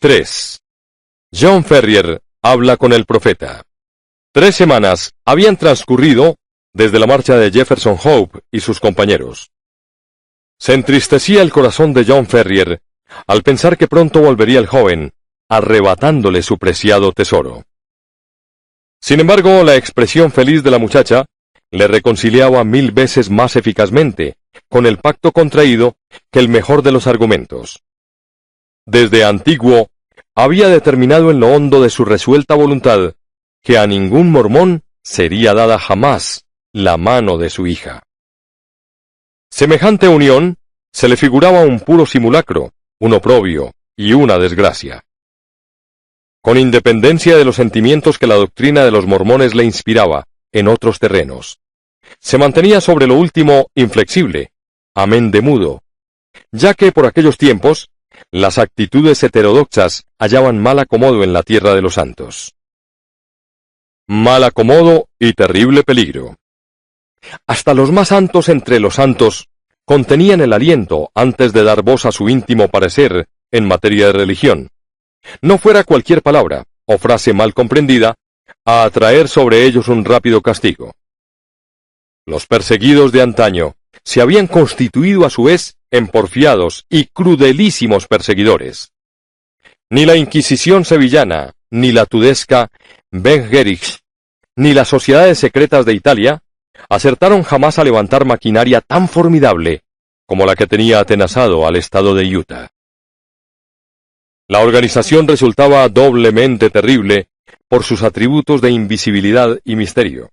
3. John Ferrier habla con el profeta. 3 semanas habían transcurrido desde la marcha de Jefferson Hope y sus compañeros. Se entristecía el corazón de John Ferrier al pensar que pronto volvería el joven, arrebatándole su preciado tesoro. Sin embargo, la expresión feliz de la muchacha le reconciliaba 1000 veces más eficazmente con el pacto contraído que el mejor de los argumentos. Desde antiguo, había determinado en lo hondo de su resuelta voluntad que a ningún mormón sería dada jamás la mano de su hija. Semejante unión se le figuraba un puro simulacro, un oprobio y una desgracia. Con independencia de los sentimientos que la doctrina de los mormones le inspiraba en otros terrenos, se mantenía sobre lo último inflexible, amén de mudo, ya que por aquellos tiempos las actitudes heterodoxas hallaban mal acomodo en la tierra de los santos. Mal acomodo y terrible peligro. Hasta los más santos entre los santos contenían el aliento antes de dar voz a su íntimo parecer en materia de religión, no fuera cualquier palabra o frase mal comprendida a atraer sobre ellos un rápido castigo. Los perseguidos de antaño se habían constituido a su vez en porfiados y crudelísimos perseguidores. Ni la Inquisición sevillana, ni la tudesca Ben-Gerich, ni las sociedades secretas de Italia acertaron jamás a levantar maquinaria tan formidable como la que tenía atenazado al estado de Utah. La organización resultaba doblemente terrible por sus atributos de invisibilidad y misterio.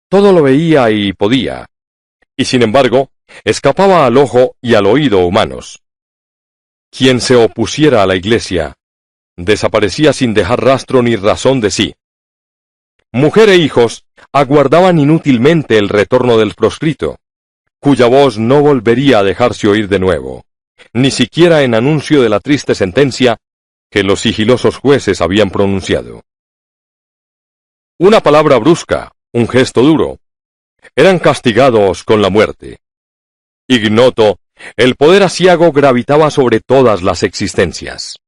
Todo lo veía y podía, y sin embargo, escapaba al ojo y al oído humanos. Quien se opusiera a la Iglesia desaparecía sin dejar rastro ni razón de sí. Mujer e hijos aguardaban inútilmente el retorno del proscrito, cuya voz no volvería a dejarse oír de nuevo, ni siquiera en anuncio de la triste sentencia que los sigilosos jueces habían pronunciado. Una palabra brusca, un gesto duro, eran castigados con la muerte. Ignoto, el poder aciago gravitaba sobre todas las existencias.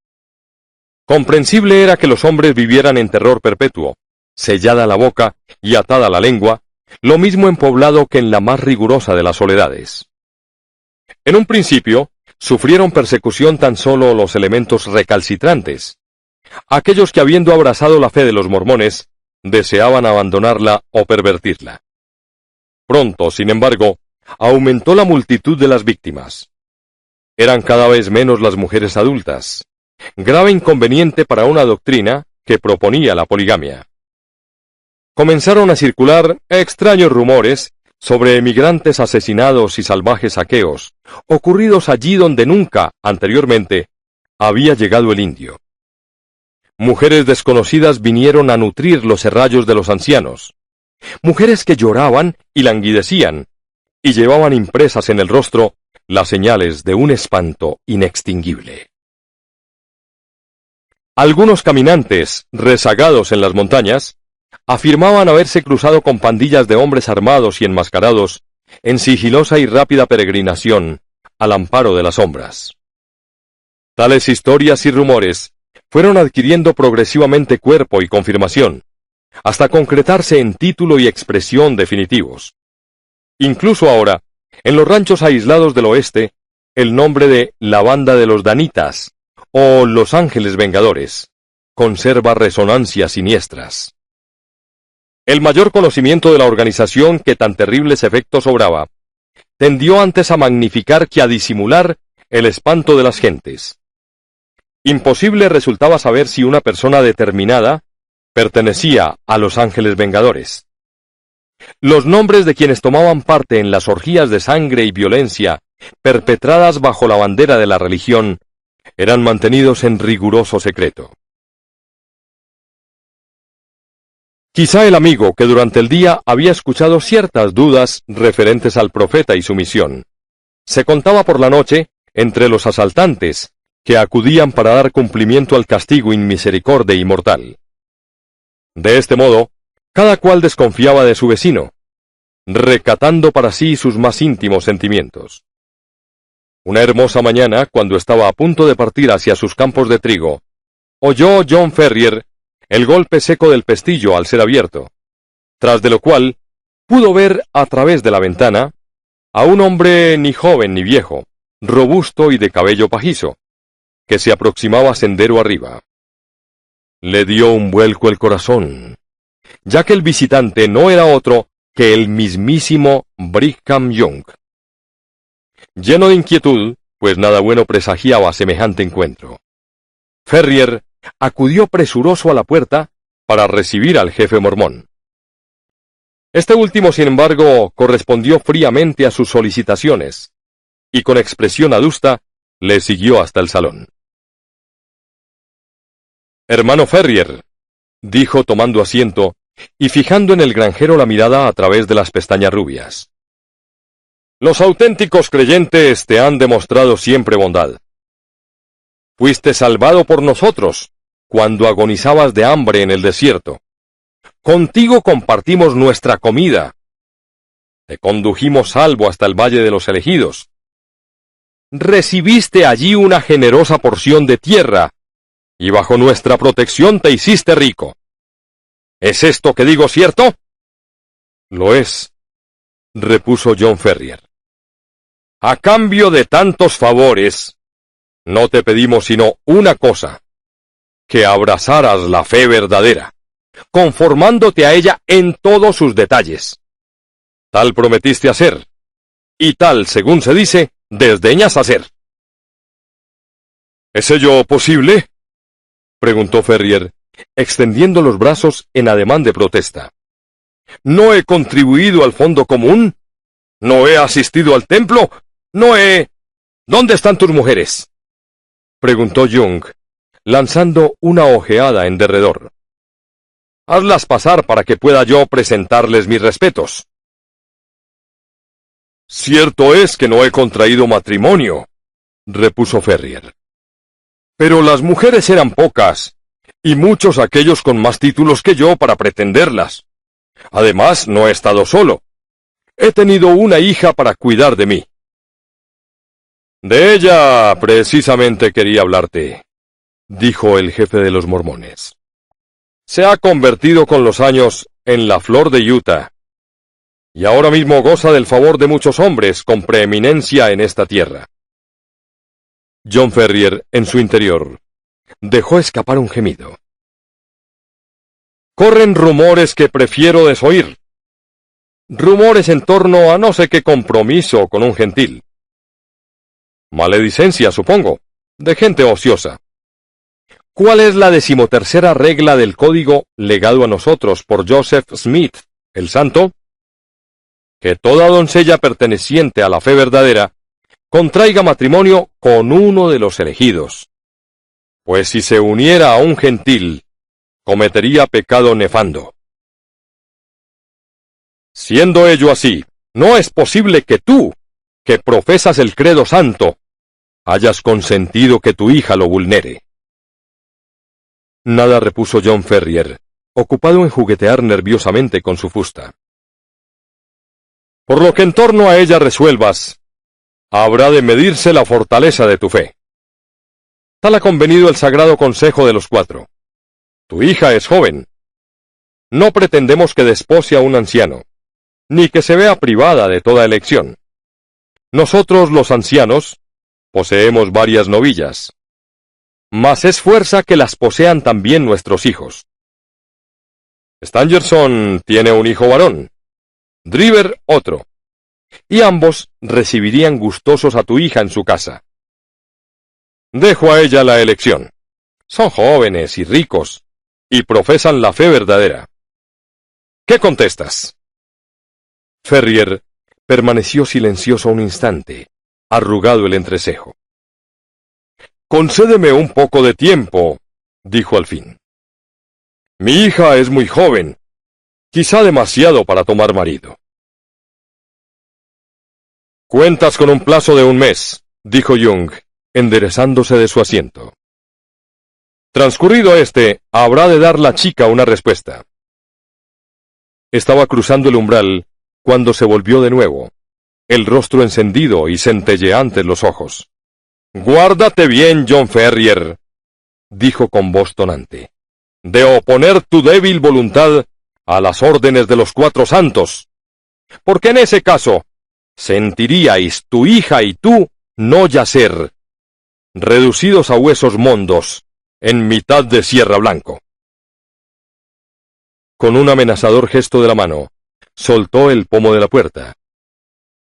Comprensible era que los hombres vivieran en terror perpetuo, sellada la boca y atada la lengua, lo mismo en poblado que en la más rigurosa de las soledades. En un principio, sufrieron persecución tan solo los elementos recalcitrantes, aquellos que habiendo abrazado la fe de los mormones, deseaban abandonarla o pervertirla. Pronto, sin embargo, aumentó la multitud de las víctimas. Eran cada vez menos las mujeres adultas, grave inconveniente para una doctrina que proponía la poligamia. Comenzaron a circular extraños rumores sobre emigrantes asesinados y salvajes saqueos, ocurridos allí donde nunca, anteriormente, había llegado el indio. Mujeres desconocidas vinieron a nutrir los serrallos de los ancianos, mujeres que lloraban y languidecían, y llevaban impresas en el rostro las señales de un espanto inextinguible. Algunos caminantes, rezagados en las montañas, afirmaban haberse cruzado con pandillas de hombres armados y enmascarados en sigilosa y rápida peregrinación al amparo de las sombras. Tales historias y rumores fueron adquiriendo progresivamente cuerpo y confirmación, hasta concretarse en título y expresión definitivos. Incluso ahora, en los ranchos aislados del oeste, el nombre de la Banda de los Danitas o Los Ángeles Vengadores conserva resonancias siniestras. El mayor conocimiento de la organización que tan terribles efectos obraba tendió antes a magnificar que a disimular el espanto de las gentes. Imposible resultaba saber si una persona determinada pertenecía a los Ángeles Vengadores. Los nombres de quienes tomaban parte en las orgías de sangre y violencia perpetradas bajo la bandera de la religión eran mantenidos en riguroso secreto. Quizá el amigo que durante el día había escuchado ciertas dudas referentes al profeta y su misión, se contaba por la noche entre los asaltantes que acudían para dar cumplimiento al castigo inmisericorde y mortal. De este modo, cada cual desconfiaba de su vecino, recatando para sí sus más íntimos sentimientos. Una hermosa mañana, cuando estaba a punto de partir hacia sus campos de trigo, oyó John Ferrier el golpe seco del pestillo al ser abierto, tras de lo cual pudo ver a través de la ventana a un hombre ni joven ni viejo, robusto y de cabello pajizo, que se aproximaba sendero arriba. Le dio un vuelco el corazón, ya que el visitante no era otro que el mismísimo Brigham Young. Lleno de inquietud, pues nada bueno presagiaba semejante encuentro, Ferrier acudió presuroso a la puerta para recibir al jefe mormón. Este último, sin embargo, correspondió fríamente a sus solicitaciones, y con expresión adusta le siguió hasta el salón. «Hermano Ferrier», dijo tomando asiento y fijando en el granjero la mirada a través de las pestañas rubias, «los auténticos creyentes te han demostrado siempre bondad. Fuiste salvado por nosotros cuando agonizabas de hambre en el desierto. Contigo compartimos nuestra comida. Te condujimos salvo hasta el Valle de los Elegidos. Recibiste allí una generosa porción de tierra, y bajo nuestra protección te hiciste rico. ¿Es esto que digo cierto?» «Lo es», repuso John Ferrier. «A cambio de tantos favores, no te pedimos sino una cosa, que abrazaras la fe verdadera, conformándote a ella en todos sus detalles. Tal prometiste hacer, y tal, según se dice, desdeñas hacer». «¿Es ello posible?», preguntó Ferrier, extendiendo los brazos en ademán de protesta. «¿No he contribuido al fondo común? ¿No he asistido al templo? ¿No he...? ¿Dónde están tus mujeres?», preguntó Young, lanzando una ojeada en derredor. «Hazlas pasar para que pueda yo presentarles mis respetos». «Cierto es que no he contraído matrimonio», repuso Ferrier. «Pero las mujeres eran pocas, y muchos aquellos con más títulos que yo para pretenderlas. Además, no he estado solo. He tenido una hija para cuidar de mí». «De ella precisamente quería hablarte», dijo el jefe de los mormones. «Se ha convertido con los años en la flor de Utah, y ahora mismo goza del favor de muchos hombres con preeminencia en esta tierra». John Ferrier, en su interior, dejó escapar un gemido. «Corren rumores que prefiero desoír. Rumores en torno a no sé qué compromiso con un gentil. Maledicencia, supongo, de gente ociosa. ¿Cuál es la 13ª regla del código legado a nosotros por Joseph Smith, el santo? Que toda doncella perteneciente a la fe verdadera contraiga matrimonio con uno de los elegidos, pues si se uniera a un gentil, cometería pecado nefando. Siendo ello así, no es posible que tú, que profesas el credo santo, hayas consentido que tu hija lo vulnere». «Nada», repuso John Ferrier, ocupado en juguetear nerviosamente con su fusta. «Por lo que en torno a ella resuelvas, habrá de medirse la fortaleza de tu fe. Tal ha convenido el sagrado consejo de los 4. Tu hija es joven. No pretendemos que despose a un anciano, ni que se vea privada de toda elección. Nosotros, los ancianos, poseemos varias novillas, mas es fuerza que las posean también nuestros hijos. Stangerson tiene un hijo varón, Driver otro, y ambos recibirían gustosos a tu hija en su casa. Dejo a ella la elección. Son jóvenes y ricos, y profesan la fe verdadera. ¿Qué contestas?» Ferrier permaneció silencioso un instante, arrugado el entrecejo. «Concédeme un poco de tiempo», dijo al fin. «Mi hija es muy joven, quizá demasiado para tomar marido». «Cuentas con un plazo de 1 mes», dijo Young, enderezándose de su asiento. «Transcurrido este, habrá de dar la chica una respuesta». Estaba cruzando el umbral cuando se volvió de nuevo, el rostro encendido y centelleantes los ojos. «Guárdate bien, John Ferrier», dijo con voz tonante, «de oponer tu débil voluntad a las órdenes de los Cuatro Santos, porque en ese caso sentiríais tu hija y tú no yacer, reducidos a huesos mondos, en mitad de Sierra Blanco». Con un amenazador gesto de la mano, soltó el pomo de la puerta,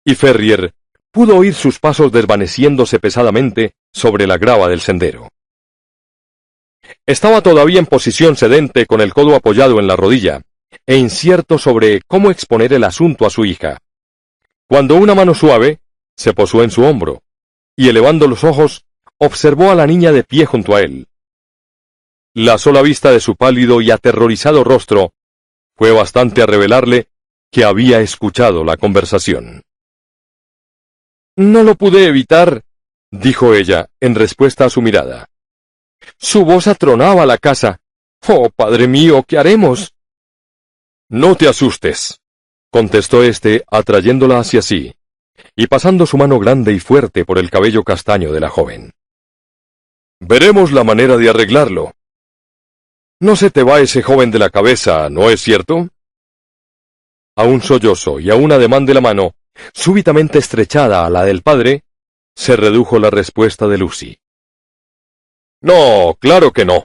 y Ferrier pudo oír sus pasos desvaneciéndose pesadamente sobre la grava del sendero. Estaba todavía en posición sedente con el codo apoyado en la rodilla, e incierto sobre cómo exponer el asunto a su hija, cuando una mano suave se posó en su hombro, y elevando los ojos, observó a la niña de pie junto a él. La sola vista de su pálido y aterrorizado rostro fue bastante a revelarle que había escuchado la conversación. «No lo pude evitar», dijo ella, en respuesta a su mirada. «Su voz atronaba la casa. ¡Oh, padre mío, qué haremos!» «No te asustes», contestó éste, atrayéndola hacia sí, y pasando su mano grande y fuerte por el cabello castaño de la joven. «Veremos la manera de arreglarlo. No se te va ese joven de la cabeza, ¿no es cierto?» A un sollozo y a un ademán de la mano, súbitamente estrechada a la del padre, se redujo la respuesta de Lucy. «No, claro que no.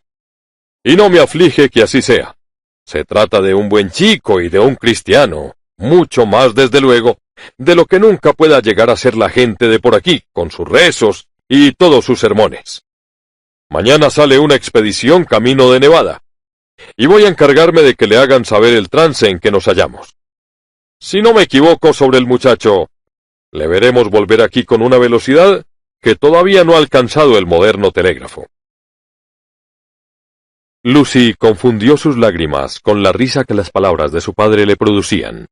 Y no me aflige que así sea. Se trata de un buen chico y de un cristiano, mucho más, desde luego, de lo que nunca pueda llegar a ser la gente de por aquí, con sus rezos y todos sus sermones. Mañana sale una expedición camino de Nevada, y voy a encargarme de que le hagan saber el trance en que nos hallamos. Si no me equivoco sobre el muchacho, le veremos volver aquí con una velocidad que todavía no ha alcanzado el moderno telégrafo». Lucy confundió sus lágrimas con la risa que las palabras de su padre le producían.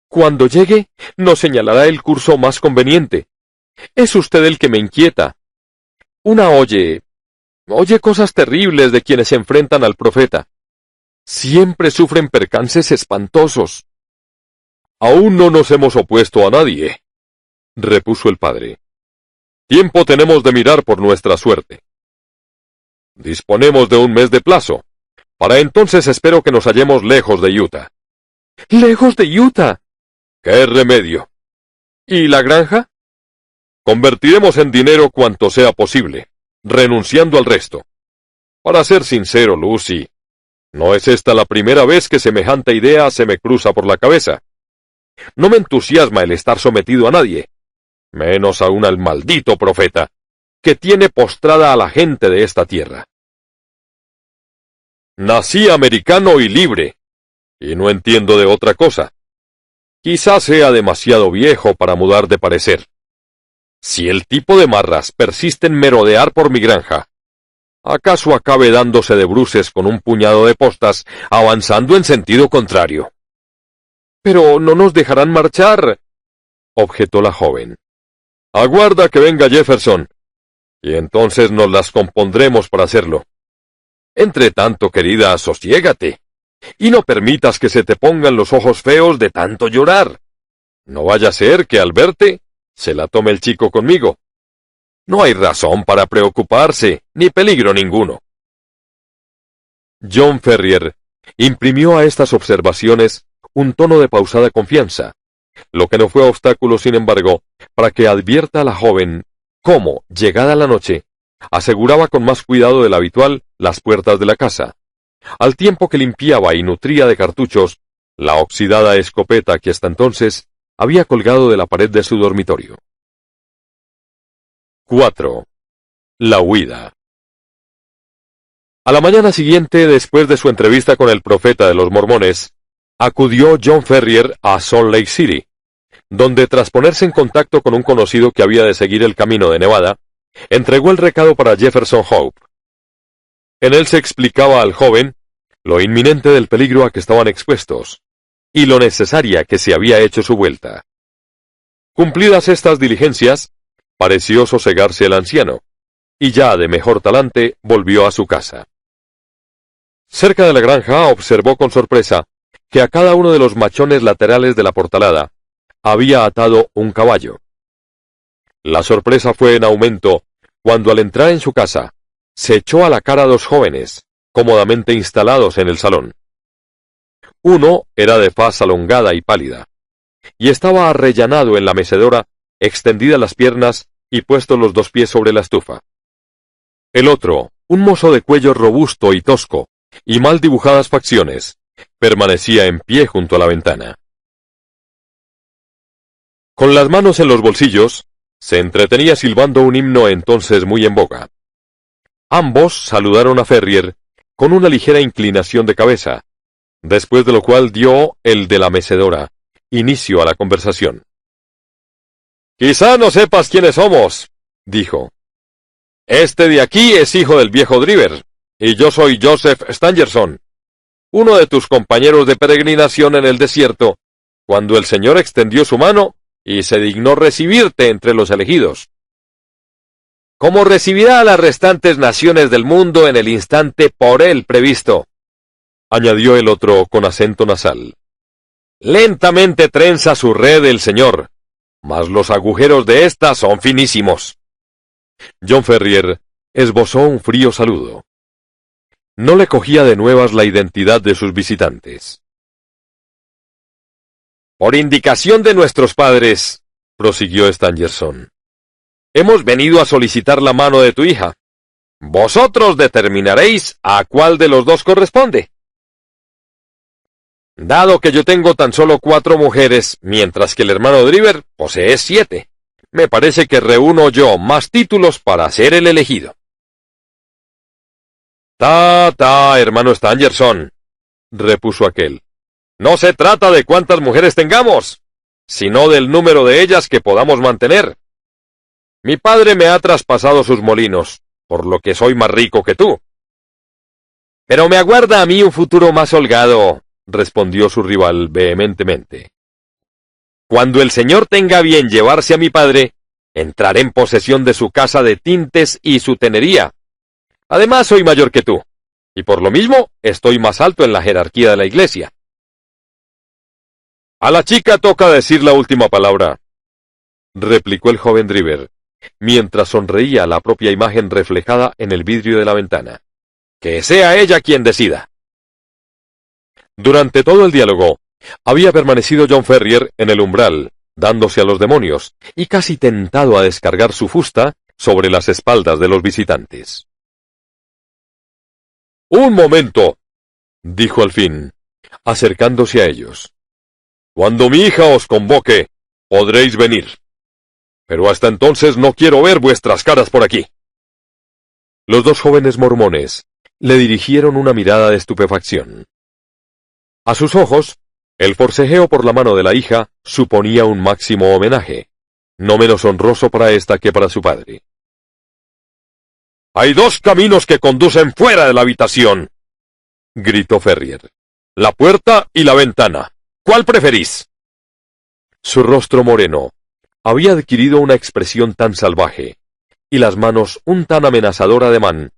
«Cuando llegue, nos señalará el curso más conveniente. Es usted el que me inquieta. Una oye cosas terribles de quienes se enfrentan al profeta. Siempre sufren percances espantosos». «Aún no nos hemos opuesto a nadie», repuso el padre. «Tiempo tenemos de mirar por nuestra suerte. Disponemos de un mes de plazo. Para entonces espero que nos hallemos lejos de Utah». «¿Lejos de Utah? ¿Qué remedio? ¿Y la granja?» «Convertiremos en dinero cuanto sea posible, renunciando al resto. Para ser sincero, Lucy, no es esta la primera vez que semejante idea se me cruza por la cabeza. No me entusiasma el estar sometido a nadie, menos aún al maldito profeta, que tiene postrada a la gente de esta tierra. Nací americano y libre, y no entiendo de otra cosa. Quizás sea demasiado viejo para mudar de parecer. Si el tipo de marras persiste en merodear por mi granja, ¿acaso acabe dándose de bruces con un puñado de postas, avanzando en sentido contrario?» «Pero no nos dejarán marchar», objetó la joven. «Aguarda que venga Jefferson, y entonces nos las compondremos para hacerlo. Entre tanto, querida, sosiégate, y no permitas que se te pongan los ojos feos de tanto llorar. No vaya a ser que al verte se la tome el chico conmigo. No hay razón para preocuparse, ni peligro ninguno». John Ferrier imprimió a estas observaciones un tono de pausada confianza, lo que no fue obstáculo, sin embargo, para que advierta a la joven cómo, llegada la noche, aseguraba con más cuidado del habitual las puertas de la casa, al tiempo que limpiaba y nutría de cartuchos la oxidada escopeta que hasta entonces había colgado de la pared de su dormitorio. 4. La huida. A la mañana siguiente, después de su entrevista con el profeta de los mormones, acudió John Ferrier a Salt Lake City, donde tras ponerse en contacto con un conocido que había de seguir el camino de Nevada, entregó el recado para Jefferson Hope. En él se explicaba al joven lo inminente del peligro a que estaban expuestos, y lo necesaria que se había hecho su vuelta. Cumplidas estas diligencias, pareció sosegarse el anciano, y ya de mejor talante volvió a su casa. Cerca de la granja observó con sorpresa que a cada uno de los machones laterales de la portalada había atado un caballo. La sorpresa fue en aumento cuando al entrar en su casa, se echó a la cara a dos jóvenes, cómodamente instalados en el salón. Uno era de faz alongada y pálida, y estaba arrellanado en la mecedora, extendidas las piernas y puestos los dos pies sobre la estufa. El otro, un mozo de cuello robusto y tosco, y mal dibujadas facciones, permanecía en pie junto a la ventana. Con las manos en los bolsillos, se entretenía silbando un himno entonces muy en boga. Ambos saludaron a Ferrier con una ligera inclinación de cabeza, después de lo cual dio el de la mecedora inicio a la conversación. «Quizá no sepas quiénes somos», dijo. «Este de aquí es hijo del viejo Driver, y yo soy Joseph Stangerson, uno de tus compañeros de peregrinación en el desierto, cuando el Señor extendió su mano y se dignó recibirte entre los elegidos. Como recibirá a las restantes naciones del mundo en el instante por él previsto», añadió el otro con acento nasal. «Lentamente trenza su red el Señor, mas los agujeros de ésta son finísimos». John Ferrier esbozó un frío saludo. No le cogía de nuevas la identidad de sus visitantes. «Por indicación de nuestros padres», prosiguió Stangerson, «hemos venido a solicitar la mano de tu hija. Vosotros determinaréis a cuál de los dos corresponde. Dado que yo tengo tan solo 4 mujeres, mientras que el hermano Driver posee 7, me parece que reúno yo más títulos para ser el elegido». Hermano Stangerson», repuso aquel. «No se trata de cuántas mujeres tengamos, sino del número de ellas que podamos mantener. Mi padre me ha traspasado sus molinos, por lo que soy más rico que tú». «Pero me aguarda a mí un futuro más holgado», respondió su rival vehementemente. «Cuando el Señor tenga bien llevarse a mi padre, entraré en posesión de su casa de tintes y su tenería. Además soy mayor que tú, y por lo mismo estoy más alto en la jerarquía de la iglesia». «A la chica toca decir la última palabra», replicó el joven Driver, mientras sonreía la propia imagen reflejada en el vidrio de la ventana. «Que sea ella quien decida». Durante todo el diálogo, había permanecido John Ferrier en el umbral, dándose a los demonios, y casi tentado a descargar su fusta sobre las espaldas de los visitantes. «Un momento», dijo al fin, acercándose a ellos. «Cuando mi hija os convoque, podréis venir. Pero hasta entonces no quiero ver vuestras caras por aquí». Los dos jóvenes mormones le dirigieron una mirada de estupefacción. A sus ojos, el forcejeo por la mano de la hija suponía un máximo homenaje, no menos honroso para ésta que para su padre. «Hay 2 caminos que conducen fuera de la habitación», gritó Ferrier. «La puerta y la ventana. ¿Cuál preferís?». Su rostro moreno había adquirido una expresión tan salvaje, y las manos un tan amenazador ademán,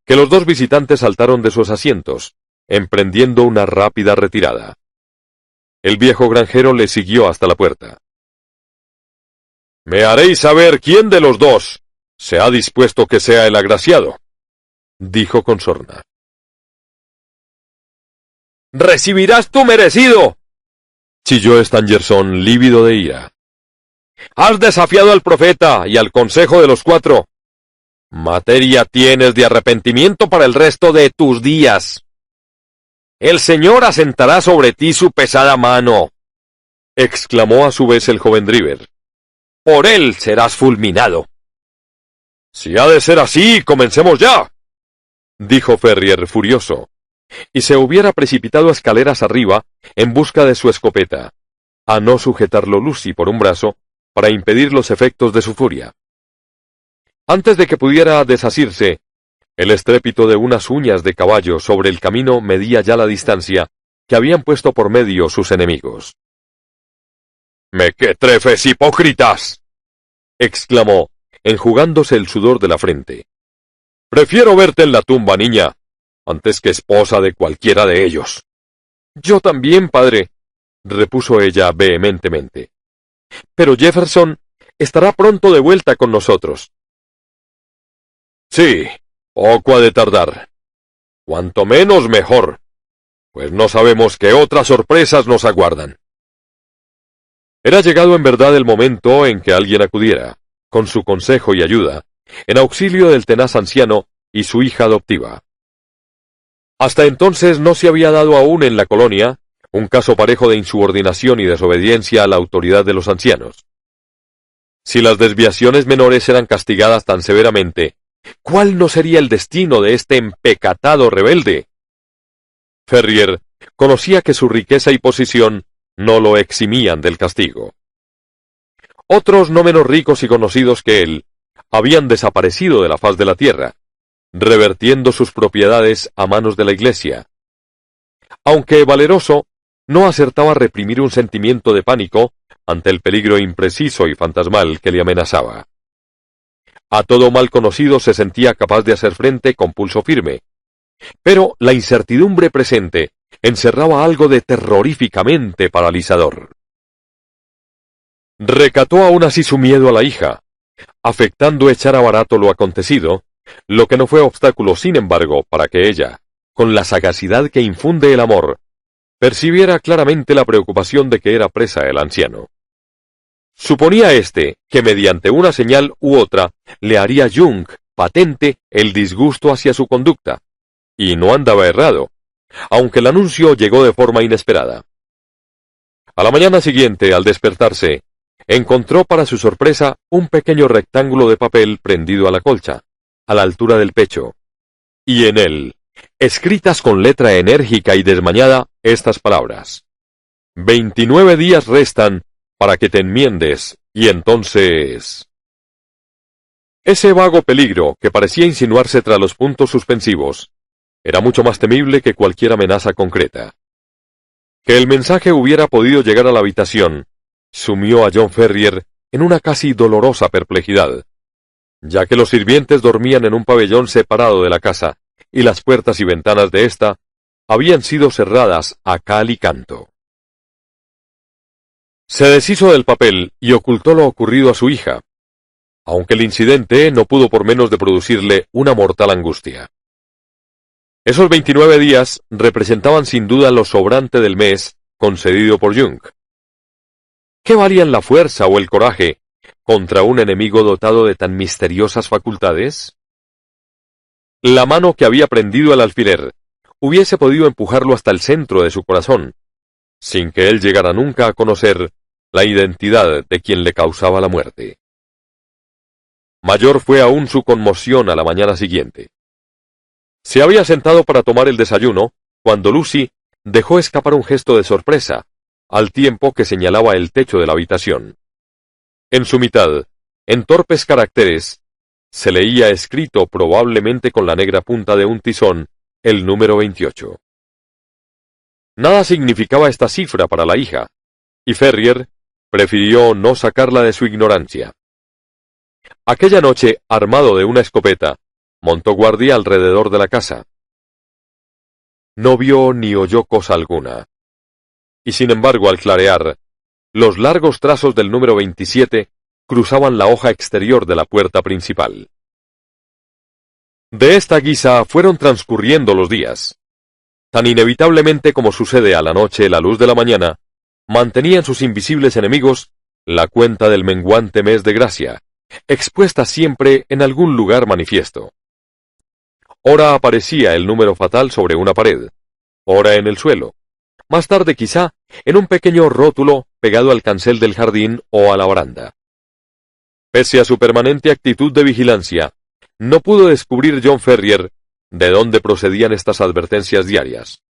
que los dos visitantes saltaron de sus asientos, emprendiendo una rápida retirada. El viejo granjero le siguió hasta la puerta. «Me haréis saber quién de los dos se ha dispuesto que sea el agraciado», dijo con sorna. «Recibirás tu merecido», chilló Stangerson, lívido de ira. «Has desafiado al profeta y al consejo de los 4. Materia tienes de arrepentimiento para el resto de tus días. El Señor asentará sobre ti su pesada mano», exclamó a su vez el joven Driver. «Por él serás fulminado». «Si ha de ser así, comencemos ya», dijo Ferrier furioso, y se hubiera precipitado escaleras arriba en busca de su escopeta, a no sujetarlo Lucy por un brazo para impedir los efectos de su furia. Antes de que pudiera desasirse, el estrépito de unas uñas de caballo sobre el camino medía ya la distancia que habían puesto por medio sus enemigos. «¡Mequetrefes hipócritas!», exclamó, enjugándose el sudor de la frente. «Prefiero verte en la tumba, niña, antes que esposa de cualquiera de ellos». «Yo también, padre», repuso ella vehementemente. pero Jefferson estará pronto de vuelta con nosotros. Sí, poco ha de tardar. Cuanto menos mejor, pues no sabemos qué otras sorpresas nos aguardan. Era llegado en verdad el momento en que alguien acudiera, con su consejo y ayuda, en auxilio del tenaz anciano y su hija adoptiva. Hasta entonces no se había dado aún en la colonia un caso parejo de insubordinación y desobediencia a la autoridad de los ancianos. Si las desviaciones menores eran castigadas tan severamente, ¿cuál no sería el destino de este empecatado rebelde? Ferrier conocía que su riqueza y posición no lo eximían del castigo. Otros no menos ricos y conocidos que él habían desaparecido de la faz de la tierra, revertiendo sus propiedades a manos de la Iglesia. Aunque valeroso, no acertaba a reprimir un sentimiento de pánico ante el peligro impreciso y fantasmal que le amenazaba. A todo mal conocido se sentía capaz de hacer frente con pulso firme, pero la incertidumbre presente encerraba algo de terroríficamente paralizador. Recató aún así su miedo a la hija, afectando echar a barato lo acontecido, lo que no fue obstáculo, sin embargo, para que ella, con la sagacidad que infunde el amor, percibiera claramente la preocupación de que era presa el anciano. Suponía éste que mediante una señal u otra le haría Jung patente el disgusto hacia su conducta, y no andaba errado, aunque el anuncio llegó de forma inesperada. A la mañana siguiente, al despertarse, encontró para su sorpresa un pequeño rectángulo de papel prendido a la colcha, a la altura del pecho, y en él, escritas con letra enérgica y desmañada, estas palabras: 29 días restan para que te enmiendes, y entonces... Ese vago peligro que parecía insinuarse tras los puntos suspensivos era mucho más temible que cualquier amenaza concreta. Que el mensaje hubiera podido llegar a la habitación sumió a John Ferrier en una casi dolorosa perplejidad, ya que los sirvientes dormían en un pabellón separado de la casa, y las puertas y ventanas de ésta habían sido cerradas a cal y canto. Se deshizo del papel y ocultó lo ocurrido a su hija, aunque el incidente no pudo por menos de producirle una mortal angustia. Esos 29 días representaban sin duda lo sobrante del mes concedido por Jung. ¿Qué valían la fuerza o el coraje contra un enemigo dotado de tan misteriosas facultades? La mano que había prendido el alfiler hubiese podido empujarlo hasta el centro de su corazón, sin que él llegara nunca a conocer la identidad de quien le causaba la muerte. Mayor fue aún su conmoción a la mañana siguiente. Se había sentado para tomar el desayuno, cuando Lucy dejó escapar un gesto de sorpresa, al tiempo que señalaba el techo de la habitación. En su mitad, en torpes caracteres, se leía escrito probablemente con la negra punta de un tizón, el número 28. Nada significaba esta cifra para la hija, y Ferrier prefirió no sacarla de su ignorancia. Aquella noche, armado de una escopeta, montó guardia alrededor de la casa. No vio ni oyó cosa alguna, y sin embargo al clarear, los largos trazos del número 27 cruzaban la hoja exterior de la puerta principal. De esta guisa fueron transcurriendo los días. Tan inevitablemente como sucede a la noche la luz de la mañana, mantenían sus invisibles enemigos la cuenta del menguante mes de gracia, expuesta siempre en algún lugar manifiesto. Ora aparecía el número fatal sobre una pared, ora en el suelo, más tarde quizá en un pequeño rótulo pegado al cancel del jardín o a la baranda. Pese a su permanente actitud de vigilancia, no pudo descubrir John Ferrier de dónde procedían estas advertencias diarias.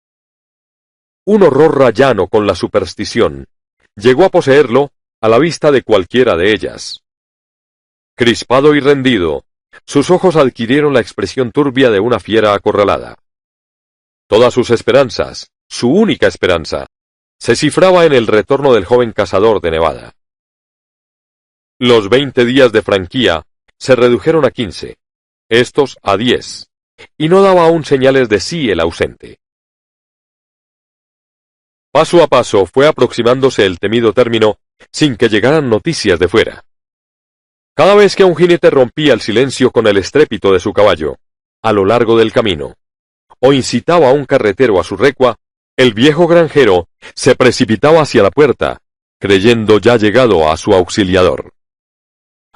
Un horror rayano con la superstición llegó a poseerlo a la vista de cualquiera de ellas. Crispado y rendido, sus ojos adquirieron la expresión turbia de una fiera acorralada. Todas sus esperanzas, su única esperanza, se cifraba en el retorno del joven cazador de Nevada. Los 20 días de franquía se redujeron a 15, estos a 10, y no daba aún señales de sí el ausente. Paso a paso fue aproximándose el temido término sin que llegaran noticias de fuera. Cada vez que un jinete rompía el silencio con el estrépito de su caballo, a lo largo del camino, o incitaba a un carretero a su recua, el viejo granjero se precipitaba hacia la puerta, creyendo ya llegado a su auxiliador.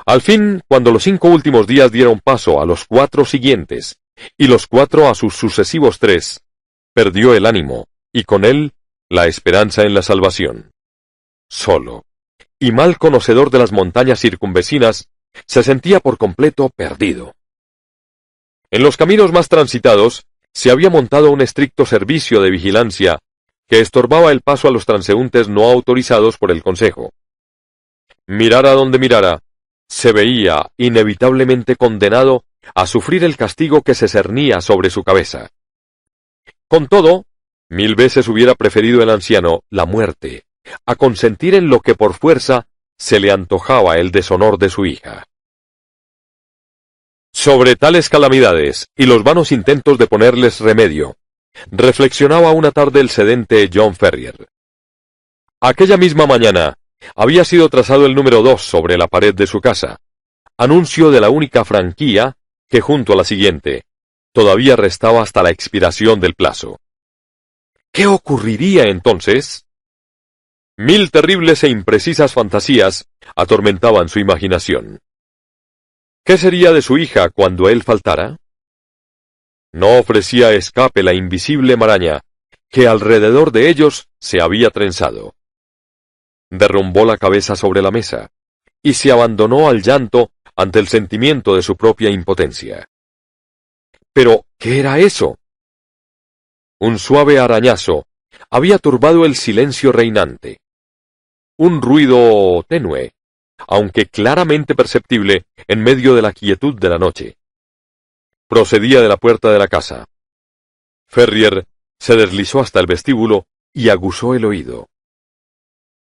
Al fin, cuando los 5 últimos días dieron paso a los 4 siguientes, y los 4 a sus sucesivos 3, perdió el ánimo, y con él la esperanza en la salvación. Solo, y mal conocedor de las montañas circunvecinas, se sentía por completo perdido. En los caminos más transitados, se había montado un estricto servicio de vigilancia que estorbaba el paso a los transeúntes no autorizados por el Consejo. Mirara donde mirara, se veía inevitablemente condenado a sufrir el castigo que se cernía sobre su cabeza. Con todo, 1000 veces hubiera preferido el anciano la muerte, a consentir en lo que por fuerza se le antojaba el deshonor de su hija. Sobre tales calamidades y los vanos intentos de ponerles remedio, reflexionaba una tarde el sedente John Ferrier. Aquella misma mañana había sido trazado el número 2 sobre la pared de su casa, anuncio de la única franquía que junto a la siguiente todavía restaba hasta la expiración del plazo. ¿Qué ocurriría entonces? 1000 terribles e imprecisas fantasías atormentaban su imaginación. ¿Qué sería de su hija cuando él faltara? No ofrecía escape la invisible maraña que alrededor de ellos se había trenzado. Derrumbó la cabeza sobre la mesa y se abandonó al llanto ante el sentimiento de su propia impotencia. Pero, ¿qué era eso? Un suave arañazo había turbado el silencio reinante. Un ruido tenue, aunque claramente perceptible en medio de la quietud de la noche. Procedía de la puerta de la casa. Ferrier se deslizó hasta el vestíbulo y aguzó el oído.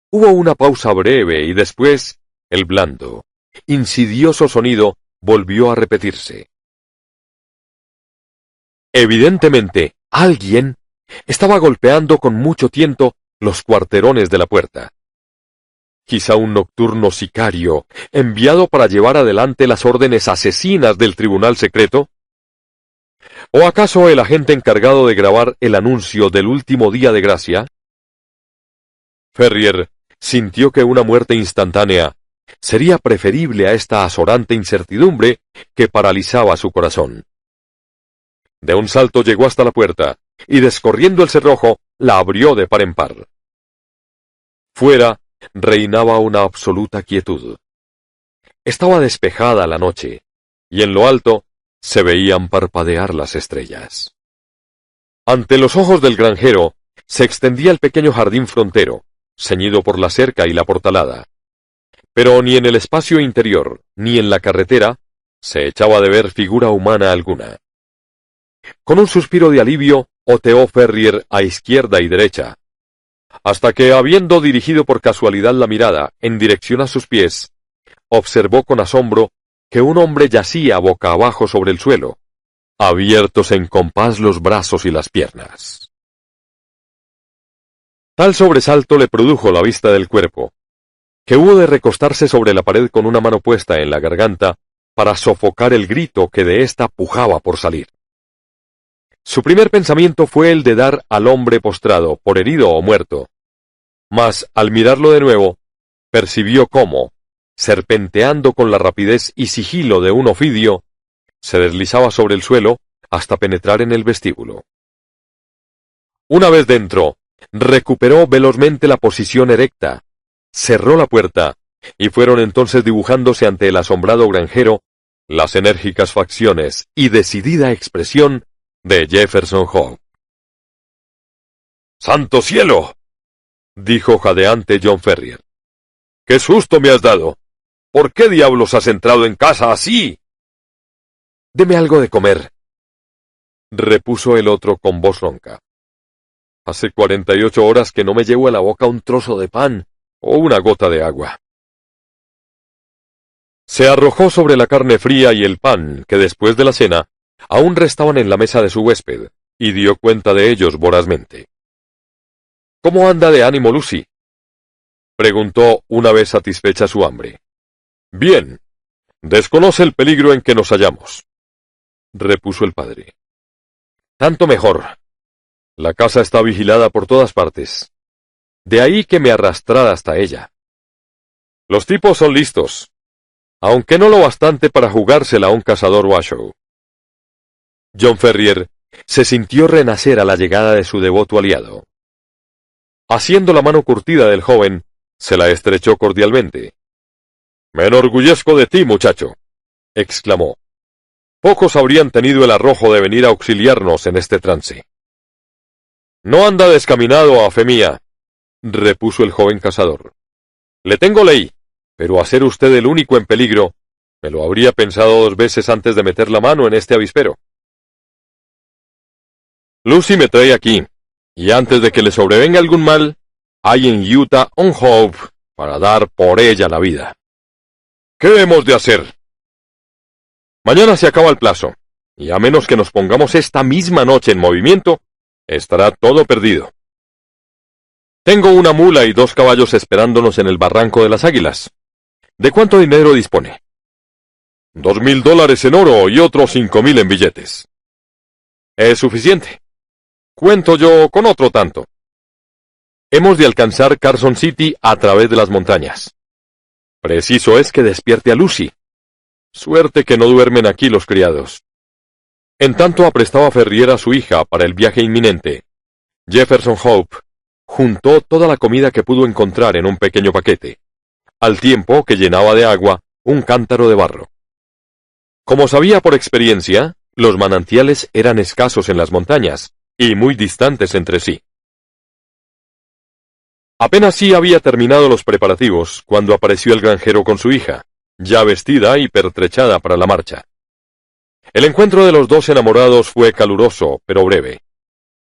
Hubo una pausa breve y después el blando, insidioso sonido volvió a repetirse. Evidentemente, alguien estaba golpeando con mucho tiento los cuarterones de la puerta. Quizá un nocturno sicario, enviado para llevar adelante las órdenes asesinas del tribunal secreto. ¿O acaso el agente encargado de grabar el anuncio del último día de gracia? Ferrier sintió que una muerte instantánea sería preferible a esta azorante incertidumbre que paralizaba su corazón. De un salto llegó hasta la puerta, y descorriendo el cerrojo, la abrió de par en par. Fuera reinaba una absoluta quietud. Estaba despejada la noche, y en lo alto se veían parpadear las estrellas. Ante los ojos del granjero se extendía el pequeño jardín frontero, ceñido por la cerca y la portalada. Pero ni en el espacio interior, ni en la carretera, se echaba de ver figura humana alguna. Con un suspiro de alivio, oteó Ferrier a izquierda y derecha, hasta que, habiendo dirigido por casualidad la mirada en dirección a sus pies, observó con asombro que un hombre yacía boca abajo sobre el suelo, abiertos en compás los brazos y las piernas. Tal sobresalto le produjo la vista del cuerpo, que hubo de recostarse sobre la pared con una mano puesta en la garganta para sofocar el grito que de ésta pujaba por salir. Su primer pensamiento fue el de dar al hombre postrado, por herido o muerto. Mas, al mirarlo de nuevo, percibió cómo, serpenteando con la rapidez y sigilo de un ofidio, se deslizaba sobre el suelo hasta penetrar en el vestíbulo. Una vez dentro, recuperó velozmente la posición erecta, cerró la puerta, y fueron entonces dibujándose ante el asombrado granjero las enérgicas facciones y decidida expresión de Jefferson Hope. ¡Santo cielo!, dijo jadeante John Ferrier. ¡Qué susto me has dado! ¿Por qué diablos has entrado en casa así? Deme algo de comer, repuso el otro con voz ronca. Hace 48 horas que no me llevo a la boca un trozo de pan o una gota de agua. Se arrojó sobre la carne fría y el pan que después de la cena aún restaban en la mesa de su huésped, y dio cuenta de ellos vorazmente. —¿Cómo anda de ánimo Lucy? preguntó una vez satisfecha su hambre. Bien. Desconoce el peligro en que nos hallamos, repuso el padre. Tanto mejor. La casa está vigilada por todas partes. De ahí que me arrastrara hasta ella. Los tipos son listos, aunque no lo bastante para jugársela a un cazador Washoe. John Ferrier se sintió renacer a la llegada de su devoto aliado. Haciendo la mano curtida del joven, se la estrechó cordialmente. «Me enorgullezco de ti, muchacho», exclamó. «Pocos habrían tenido el arrojo de venir a auxiliarnos en este trance». «No anda descaminado, a fe mía», repuso el joven cazador. «Le tengo ley, pero a ser usted el único en peligro, me lo habría pensado 2 veces antes de meter la mano en este avispero. Lucy me trae aquí, y antes de que le sobrevenga algún mal, hay en Utah un Hope para dar por ella la vida. ¿Qué hemos de hacer? Mañana se acaba el plazo, y a menos que nos pongamos esta misma noche en movimiento, estará todo perdido. Tengo una mula y 2 caballos esperándonos en el barranco de las Águilas. ¿De cuánto dinero dispone? $2,000 en oro y otros 5,000 en billetes. Es suficiente. Cuento yo con otro tanto. Hemos de alcanzar Carson City a través de las montañas. Preciso es que despierte a Lucy. Suerte que no duermen aquí los criados. En tanto aprestaba Ferrier a su hija para el viaje inminente. Jefferson Hope juntó toda la comida que pudo encontrar en un pequeño paquete, al tiempo que llenaba de agua un cántaro de barro. Como sabía por experiencia, los manantiales eran escasos en las montañas y muy distantes entre sí. Apenas sí había terminado los preparativos cuando apareció el granjero con su hija, ya vestida y pertrechada para la marcha. El encuentro de los 2 enamorados fue caluroso, pero breve,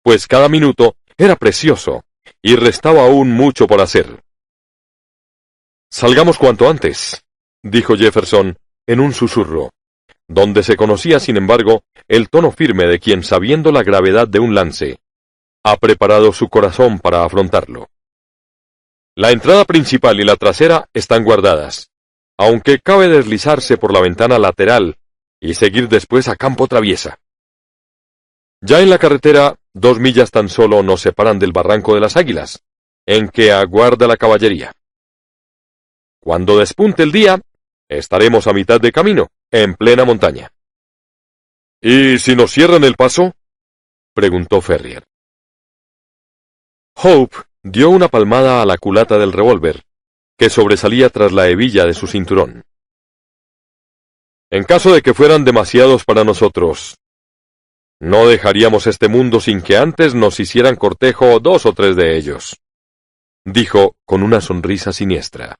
pues cada minuto era precioso y restaba aún mucho por hacer. «Salgamos cuanto antes», dijo Jefferson en un susurro, donde se conocía sin embargo el tono firme de quien, sabiendo la gravedad de un lance, ha preparado su corazón para afrontarlo. La entrada principal y la trasera están guardadas, aunque cabe deslizarse por la ventana lateral y seguir después a campo traviesa. Ya en la carretera, 2 millas tan solo nos separan del barranco de las Águilas, en que aguarda la caballería. Cuando despunte el día, estaremos a mitad de camino, en plena montaña. ¿Y si nos cierran el paso?, preguntó Ferrier. Hope dio una palmada a la culata del revólver, que sobresalía tras la hebilla de su cinturón. En caso de que fueran demasiados para nosotros, no dejaríamos este mundo sin que antes nos hicieran cortejo 2 o 3 de ellos, dijo con una sonrisa siniestra.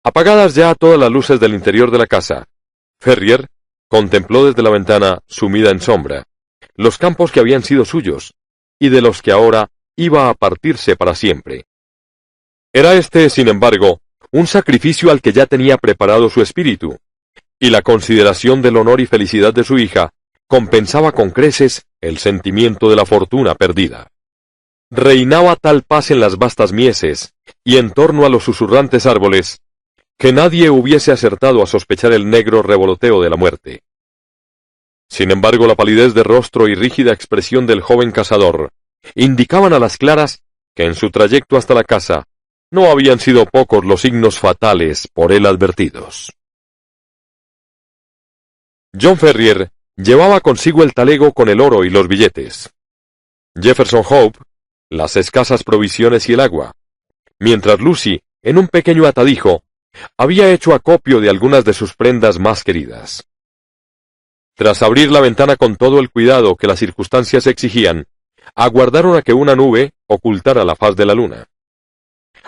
Apagadas ya todas las luces del interior de la casa, Ferrier contempló desde la ventana, sumida en sombra, los campos que habían sido suyos, y de los que ahora iba a partirse para siempre. Era este, sin embargo, un sacrificio al que ya tenía preparado su espíritu, y la consideración del honor y felicidad de su hija compensaba con creces el sentimiento de la fortuna perdida. Reinaba tal paz en las vastas mieses, y en torno a los susurrantes árboles, que nadie hubiese acertado a sospechar el negro revoloteo de la muerte. Sin embargo, la palidez de rostro y rígida expresión del joven cazador indicaban a las claras que en su trayecto hasta la casa no habían sido pocos los signos fatales por él advertidos. John Ferrier llevaba consigo el talego con el oro y los billetes. Jefferson Hope, las escasas provisiones y el agua, mientras Lucy, en un pequeño atadijo, había hecho acopio de algunas de sus prendas más queridas. Tras abrir la ventana con todo el cuidado que las circunstancias exigían, aguardaron a que una nube ocultara la faz de la luna,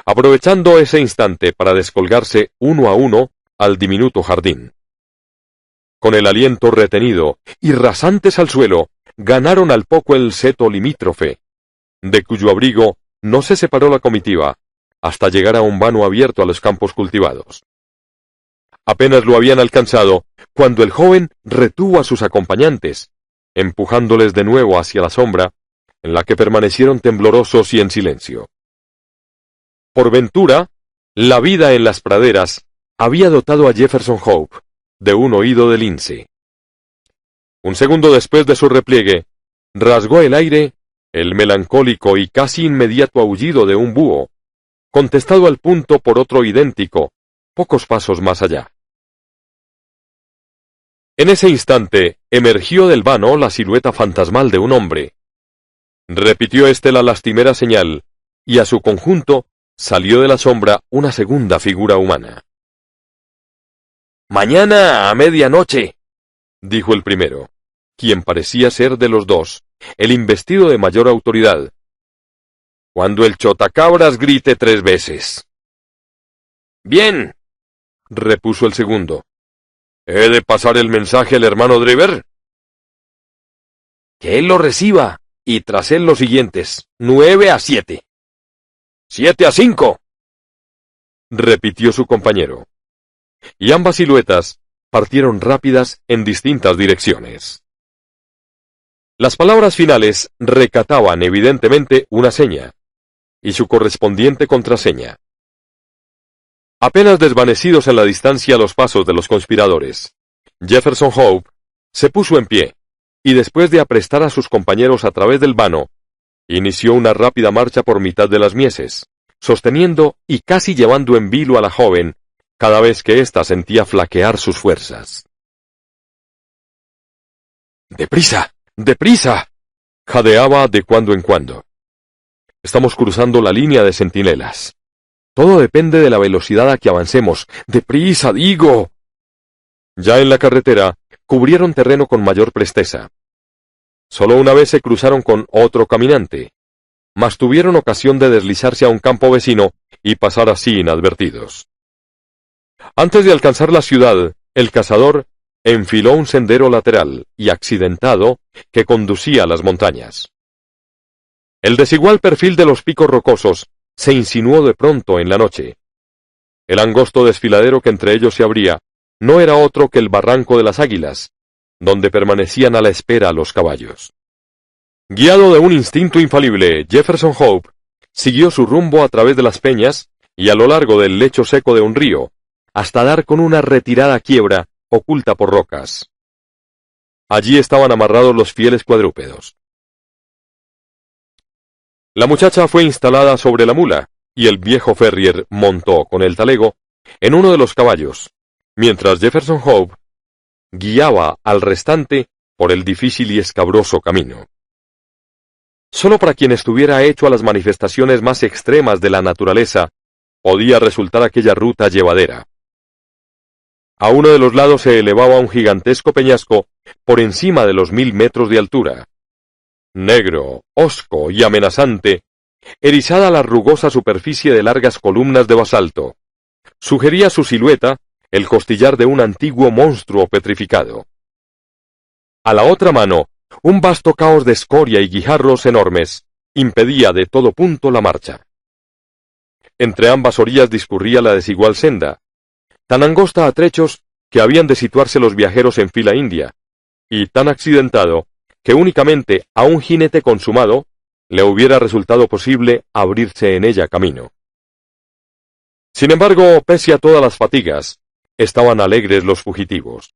aprovechando ese instante para descolgarse uno a uno al diminuto jardín. Con el aliento retenido y rasantes al suelo, ganaron al poco el seto limítrofe, de cuyo abrigo no se separó la comitiva, hasta llegar a un vano abierto a los campos cultivados. Apenas lo habían alcanzado, cuando el joven retuvo a sus acompañantes, empujándoles de nuevo hacia la sombra, en la que permanecieron temblorosos y en silencio. Por ventura, la vida en las praderas había dotado a Jefferson Hope de un oído de lince. Un segundo después de su repliegue, rasgó el aire el melancólico y casi inmediato aullido de un búho, contestado al punto por otro idéntico, pocos pasos más allá. En ese instante emergió del vano la silueta fantasmal de un hombre. Repitió éste la lastimera señal, y a su conjunto salió de la sombra una segunda figura humana. «Mañana a medianoche», dijo el primero, quien parecía ser de los dos el investido de mayor autoridad, «cuando el chotacabras grite 3 veces». «Bien», repuso el segundo. «¿He de pasar el mensaje al hermano Driver?» «Que él lo reciba, y tras él los siguientes, 9 a 7. 7 a 5, repitió su compañero. Y ambas siluetas partieron rápidas en distintas direcciones. Las palabras finales recataban evidentemente una seña, y su correspondiente contraseña. Apenas desvanecidos en la distancia los pasos de los conspiradores, Jefferson Hope se puso en pie, y después de aprestar a sus compañeros a través del vano, inició una rápida marcha por mitad de las mieses, sosteniendo y casi llevando en vilo a la joven cada vez que ésta sentía flaquear sus fuerzas. «¡Deprisa! ¡Deprisa!», jadeaba de cuando en cuando. «Estamos cruzando la línea de centinelas. Todo depende de la velocidad a que avancemos. ¡Deprisa, digo!». Ya en la carretera, cubrieron terreno con mayor presteza. Solo una vez se cruzaron con otro caminante, mas tuvieron ocasión de deslizarse a un campo vecino y pasar así inadvertidos. Antes de alcanzar la ciudad, el cazador enfiló un sendero lateral y accidentado que conducía a las montañas. El desigual perfil de los picos rocosos se insinuó de pronto en la noche. El angosto desfiladero que entre ellos se abría no era otro que el barranco de las Águilas, donde permanecían a la espera los caballos. Guiado de un instinto infalible, Jefferson Hope siguió su rumbo a través de las peñas y a lo largo del lecho seco de un río, hasta dar con una retirada quiebra oculta por rocas. Allí estaban amarrados los fieles cuadrúpedos. La muchacha fue instalada sobre la mula, y el viejo Ferrier montó con el talego en uno de los caballos, mientras Jefferson Hope guiaba al restante por el difícil y escabroso camino. Solo para quien estuviera hecho a las manifestaciones más extremas de la naturaleza podía resultar aquella ruta llevadera. A uno de los lados se elevaba un gigantesco peñasco por encima de los 1000 metros de altura. Negro, hosco y amenazante, erizada la rugosa superficie de largas columnas de basalto, sugería su silueta el costillar de un antiguo monstruo petrificado. A la otra mano, un vasto caos de escoria y guijarros enormes impedía de todo punto la marcha. Entre ambas orillas discurría la desigual senda, tan angosta a trechos que habían de situarse los viajeros en fila india, y tan accidentado que únicamente a un jinete consumado le hubiera resultado posible abrirse en ella camino. Sin embargo, pese a todas las fatigas, estaban alegres los fugitivos,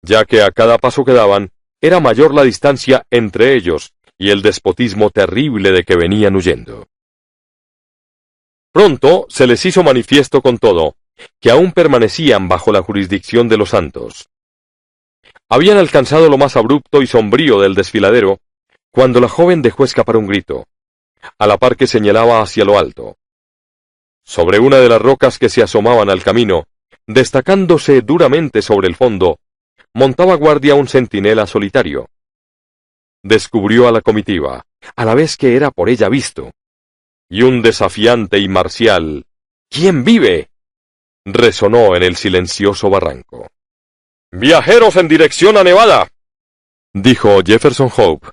ya que a cada paso que daban era mayor la distancia entre ellos y el despotismo terrible de que venían huyendo. Pronto se les hizo manifiesto con todo que aún permanecían bajo la jurisdicción de los santos. Habían alcanzado lo más abrupto y sombrío del desfiladero, cuando la joven dejó escapar un grito, a la par que señalaba hacia lo alto. Sobre una de las rocas que se asomaban al camino, destacándose duramente sobre el fondo, montaba guardia un centinela solitario. Descubrió a la comitiva, a la vez que era por ella visto, y un desafiante y marcial «¿Quién vive?», resonó en el silencioso barranco. «¡Viajeros en dirección a Nevada!», dijo Jefferson Hope,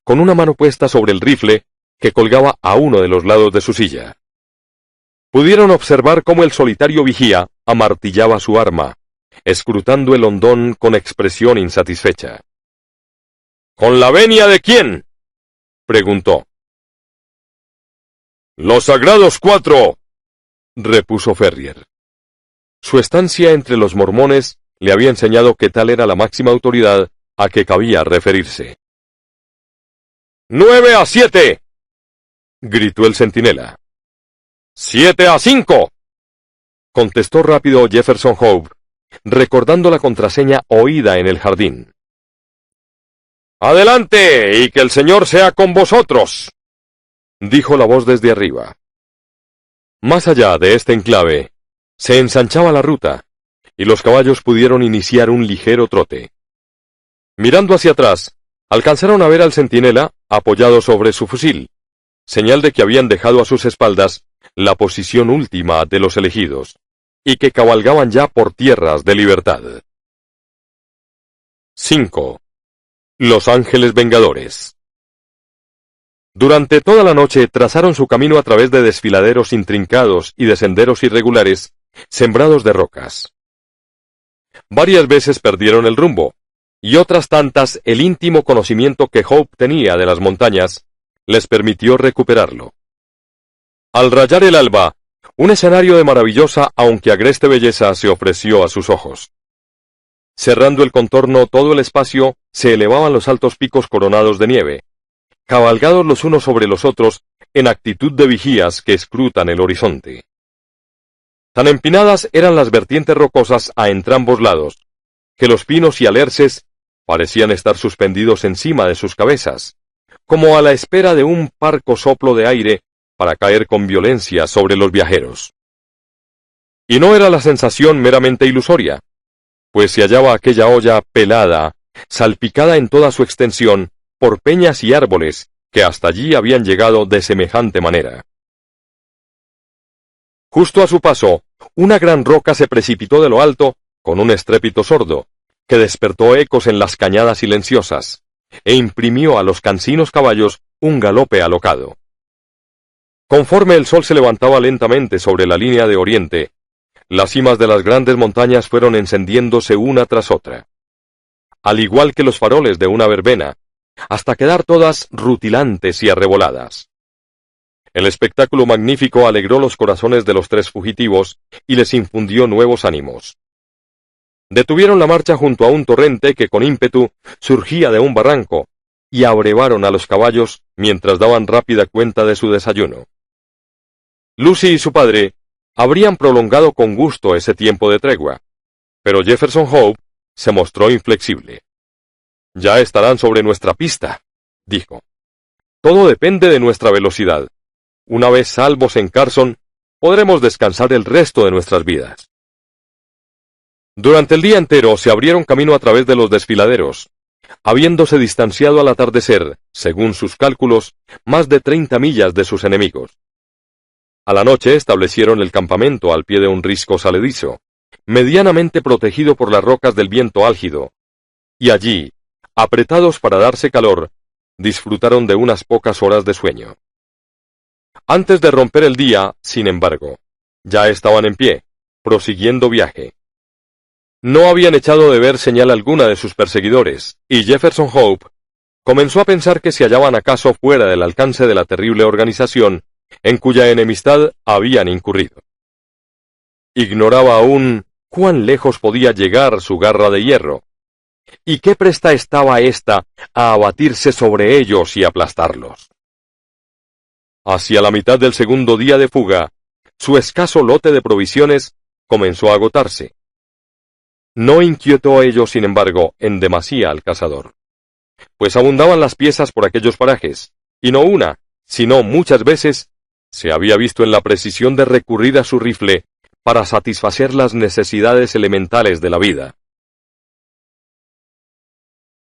con una mano puesta sobre el rifle que colgaba a uno de los lados de su silla. Pudieron observar cómo el solitario vigía amartillaba su arma, escrutando el hondón con expresión insatisfecha. «¿Con la venia de quién?», preguntó. «Los sagrados 4», repuso Ferrier. Su estancia entre los mormones le había enseñado que tal era la máxima autoridad a que cabía referirse. «¡9-7!» gritó el centinela. «7-5», contestó rápido Jefferson Hope, recordando la contraseña oída en el jardín. «¡Adelante, y que el Señor sea con vosotros!», dijo la voz desde arriba. Más allá de este enclave, se ensanchaba la ruta, y los caballos pudieron iniciar un ligero trote. Mirando hacia atrás, alcanzaron a ver al centinela apoyado sobre su fusil, señal de que habían dejado a sus espaldas la posición última de los elegidos, y que cabalgaban ya por tierras de libertad. 5. Los Ángeles Vengadores. Durante toda la noche trazaron su camino a través de desfiladeros intrincados y de senderos irregulares, sembrados de rocas. Varias veces perdieron el rumbo, y otras tantas el íntimo conocimiento que Hope tenía de las montañas les permitió recuperarlo. Al rayar el alba, un escenario de maravillosa aunque agreste belleza se ofreció a sus ojos. Cerrando el contorno todo el espacio se elevaban los altos picos coronados de nieve, cabalgados los unos sobre los otros en actitud de vigías que escrutan el horizonte. Tan empinadas eran las vertientes rocosas a entrambos lados, que los pinos y alerces parecían estar suspendidos encima de sus cabezas, como a la espera de un parco soplo de aire para caer con violencia sobre los viajeros. Y no era la sensación meramente ilusoria, pues se hallaba aquella hoya pelada, salpicada en toda su extensión por peñas y árboles que hasta allí habían llegado de semejante manera. Justo a su paso, una gran roca se precipitó de lo alto con un estrépito sordo, que despertó ecos en las cañadas silenciosas, e imprimió a los cansinos caballos un galope alocado. Conforme el sol se levantaba lentamente sobre la línea de oriente, las cimas de las grandes montañas fueron encendiéndose una tras otra, al igual que los faroles de una verbena, hasta quedar todas rutilantes y arreboladas. El espectáculo magnífico alegró los corazones de los tres fugitivos y les infundió nuevos ánimos. Detuvieron la marcha junto a un torrente que con ímpetu surgía de un barranco, y abrevaron a los caballos mientras daban rápida cuenta de su desayuno. Lucy y su padre habrían prolongado con gusto ese tiempo de tregua, pero Jefferson Hope se mostró inflexible. «Ya estarán sobre nuestra pista», dijo. «Todo depende de nuestra velocidad. Una vez salvos en Carson, podremos descansar el resto de nuestras vidas». Durante el día entero se abrieron camino a través de los desfiladeros, habiéndose distanciado al atardecer, según sus cálculos, más de 30 millas de sus enemigos. A la noche establecieron el campamento al pie de un risco saledizo, medianamente protegido por las rocas del viento álgido, y allí, apretados para darse calor, disfrutaron de unas pocas horas de sueño. Antes de romper el día, sin embargo, ya estaban en pie, prosiguiendo viaje. No habían echado de ver señal alguna de sus perseguidores, y Jefferson Hope comenzó a pensar que se hallaban acaso fuera del alcance de la terrible organización en cuya enemistad habían incurrido. Ignoraba aún cuán lejos podía llegar su garra de hierro, y qué presta estaba ésta a abatirse sobre ellos y aplastarlos. Hacia la mitad del segundo día de fuga, su escaso lote de provisiones comenzó a agotarse. No inquietó a ello, sin embargo, en demasía al cazador, pues abundaban las piezas por aquellos parajes, y no una, sino muchas veces, se había visto en la precisión de recurrir a su rifle para satisfacer las necesidades elementales de la vida.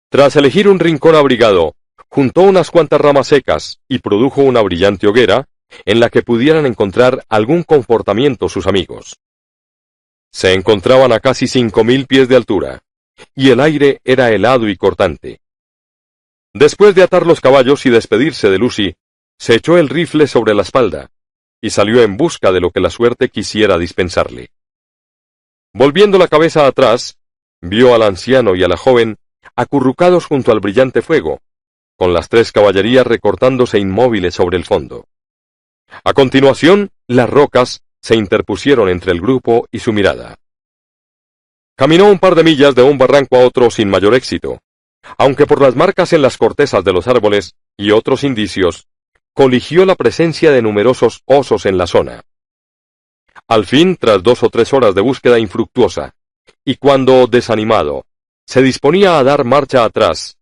Tras elegir un rincón abrigado, juntó unas cuantas ramas secas y produjo una brillante hoguera en la que pudieran encontrar algún confortamiento sus amigos. Se encontraban a casi 5.000 pies de altura, y el aire era helado y cortante. Después de atar los caballos y despedirse de Lucy, se echó el rifle sobre la espalda, y salió en busca de lo que la suerte quisiera dispensarle. Volviendo la cabeza atrás, vio al anciano y a la joven acurrucados junto al brillante fuego, con las tres caballerías recortándose inmóviles sobre el fondo. A continuación, las rocas se interpusieron entre el grupo y su mirada. Caminó un par de millas de un barranco a otro sin mayor éxito, aunque por las marcas en las cortezas de los árboles y otros indicios, coligió la presencia de numerosos osos en la zona. Al fin, tras 2 o 3 horas de búsqueda infructuosa, y cuando, desanimado, se disponía a dar marcha atrás,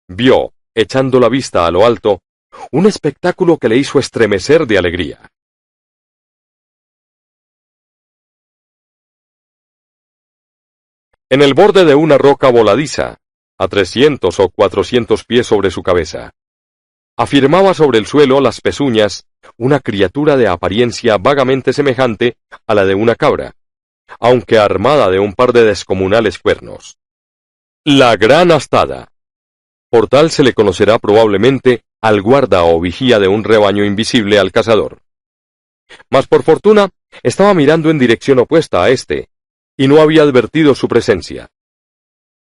vio, echando la vista a lo alto, un espectáculo que le hizo estremecer de alegría. En el borde de una roca voladiza, a 300 o 400 pies sobre su cabeza, afirmaba sobre el suelo las pezuñas una criatura de apariencia vagamente semejante a la de una cabra, aunque armada de un par de descomunales cuernos. La gran astada. Por tal se le conocerá probablemente al guarda o vigía de un rebaño invisible al cazador. Mas por fortuna estaba mirando en dirección opuesta a éste, y no había advertido su presencia.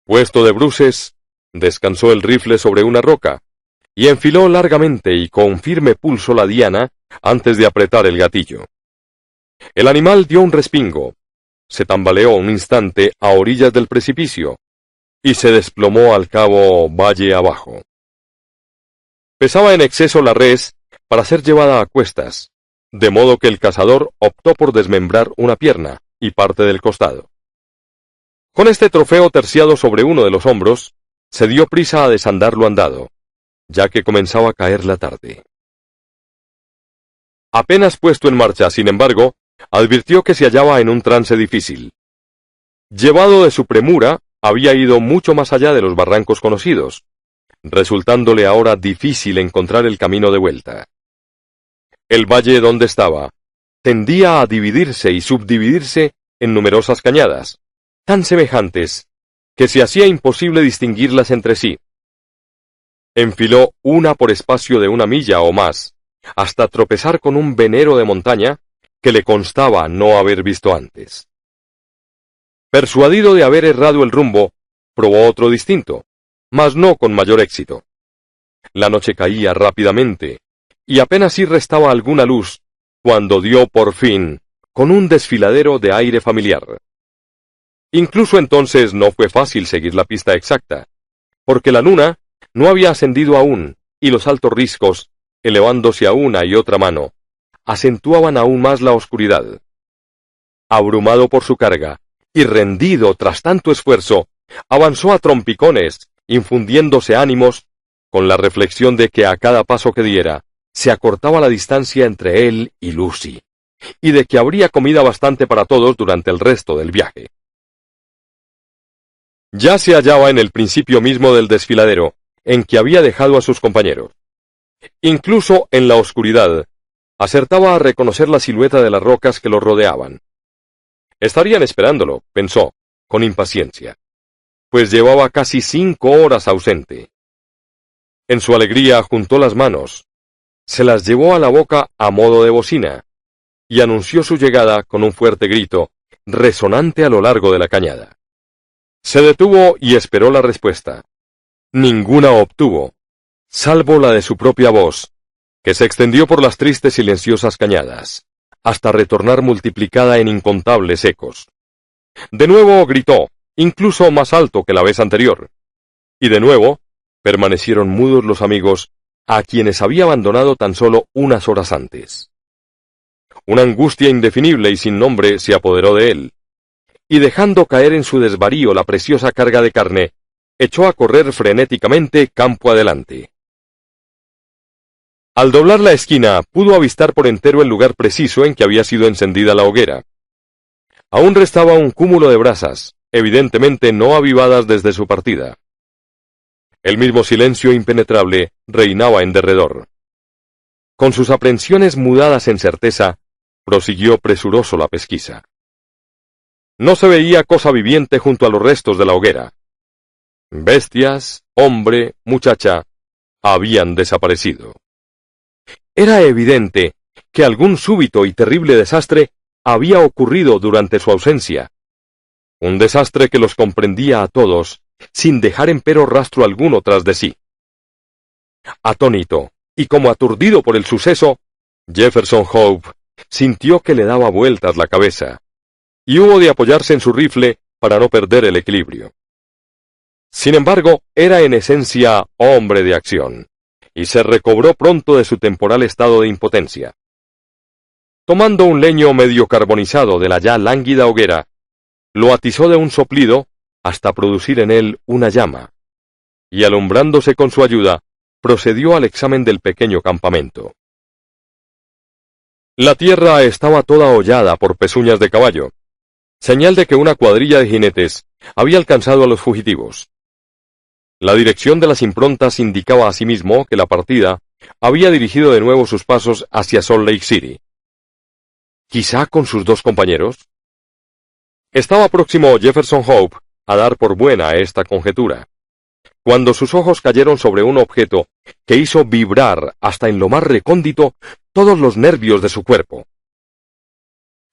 Puesto de bruces, descansó el rifle sobre una roca, y enfiló largamente y con firme pulso la diana antes de apretar el gatillo. El animal dio un respingo, se tambaleó un instante a orillas del precipicio, y se desplomó al cabo valle abajo. Pesaba en exceso la res para ser llevada a cuestas, de modo que el cazador optó por desmembrar una pierna y parte del costado. Con este trofeo terciado sobre uno de los hombros, se dio prisa a desandar lo andado, ya que comenzaba a caer la tarde. Apenas puesto en marcha, sin embargo, advirtió que se hallaba en un trance difícil. Llevado de su premura, había ido mucho más allá de los barrancos conocidos, resultándole ahora difícil encontrar el camino de vuelta. El valle donde estaba tendía a dividirse y subdividirse en numerosas cañadas, tan semejantes que se hacía imposible distinguirlas entre sí. Enfiló una por espacio de 1 milla o más, hasta tropezar con un venero de montaña que le constaba no haber visto antes. Persuadido de haber errado el rumbo, probó otro distinto, mas no con mayor éxito. La noche caía rápidamente, y apenas si restaba alguna luz, cuando dio por fin con un desfiladero de aire familiar. Incluso entonces no fue fácil seguir la pista exacta, porque la luna no había ascendido aún, y los altos riscos, elevándose a una y otra mano, acentuaban aún más la oscuridad. Abrumado por su carga, y rendido tras tanto esfuerzo, avanzó a trompicones, infundiéndose ánimos, con la reflexión de que a cada paso que diera, se acortaba la distancia entre él y Lucy, y de que habría comida bastante para todos durante el resto del viaje. Ya se hallaba en el principio mismo del desfiladero, en que había dejado a sus compañeros. Incluso en la oscuridad, acertaba a reconocer la silueta de las rocas que lo rodeaban. Estarían esperándolo, pensó, con impaciencia, pues llevaba casi 5 horas ausente. En su alegría juntó las manos, se las llevó a la boca a modo de bocina, y anunció su llegada con un fuerte grito, resonante a lo largo de la cañada. Se detuvo y esperó la respuesta. Ninguna obtuvo, salvo la de su propia voz, que se extendió por las tristes silenciosas cañadas, hasta retornar multiplicada en incontables ecos. De nuevo gritó, incluso más alto que la vez anterior, y de nuevo permanecieron mudos los amigos a quienes había abandonado tan solo unas horas antes. Una angustia indefinible y sin nombre se apoderó de él, y dejando caer en su desvarío la preciosa carga de carne, echó a correr frenéticamente campo adelante. Al doblar la esquina, pudo avistar por entero el lugar preciso en que había sido encendida la hoguera. Aún restaba un cúmulo de brasas, evidentemente no avivadas desde su partida. El mismo silencio impenetrable reinaba en derredor. Con sus aprensiones mudadas en certeza, prosiguió presuroso la pesquisa. No se veía cosa viviente junto a los restos de la hoguera. Bestias, hombre, muchacha, habían desaparecido. Era evidente que algún súbito y terrible desastre había ocurrido durante su ausencia. Un desastre que los comprendía a todos, sin dejar empero rastro alguno tras de sí. Atónito, y como aturdido por el suceso, Jefferson Hope sintió que le daba vueltas la cabeza, y hubo de apoyarse en su rifle para no perder el equilibrio. Sin embargo, era en esencia hombre de acción, y se recobró pronto de su temporal estado de impotencia. Tomando un leño medio carbonizado de la ya lánguida hoguera, lo atizó de un soplido hasta producir en él una llama, y alumbrándose con su ayuda, procedió al examen del pequeño campamento. La tierra estaba toda hollada por pezuñas de caballo, señal de que una cuadrilla de jinetes había alcanzado a los fugitivos. La dirección de las improntas indicaba asimismo que la partida había dirigido de nuevo sus pasos hacia Salt Lake City. ¿Quizá con sus dos compañeros? Estaba próximo Jefferson Hope a dar por buena esta conjetura, cuando sus ojos cayeron sobre un objeto que hizo vibrar hasta en lo más recóndito todos los nervios de su cuerpo.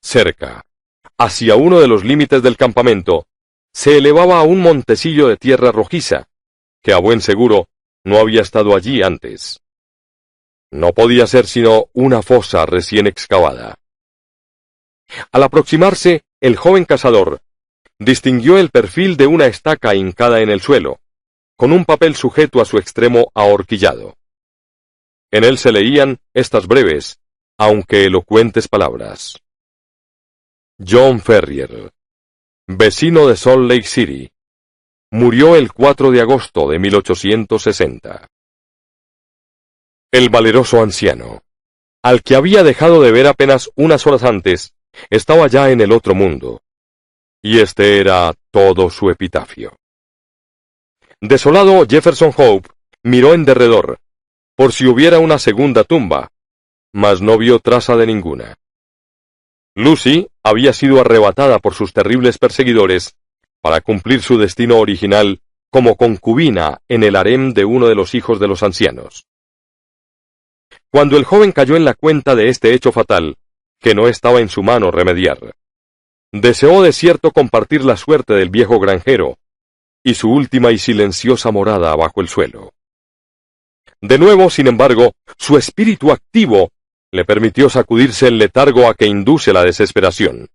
Cerca, hacia uno de los límites del campamento, se elevaba un montecillo de tierra rojiza, que a buen seguro no había estado allí antes. No podía ser sino una fosa recién excavada. Al aproximarse, el joven cazador distinguió el perfil de una estaca hincada en el suelo, con un papel sujeto a su extremo ahorquillado. En él se leían estas breves, aunque elocuentes palabras. John Ferrier, vecino de Salt Lake City, murió el 4 de agosto de 1860. El valeroso anciano, al que había dejado de ver apenas unas horas antes, estaba ya en el otro mundo, y este era todo su epitafio. Desolado, Jefferson Hope miró en derredor, por si hubiera una segunda tumba, mas no vio traza de ninguna. Lucy había sido arrebatada por sus terribles perseguidores para cumplir su destino original como concubina en el harem de uno de los hijos de los ancianos. Cuando el joven cayó en la cuenta de este hecho fatal, que no estaba en su mano remediar, deseó de cierto compartir la suerte del viejo granjero y su última y silenciosa morada bajo el suelo. De nuevo, sin embargo, su espíritu activo le permitió sacudirse el letargo a que induce la desesperación.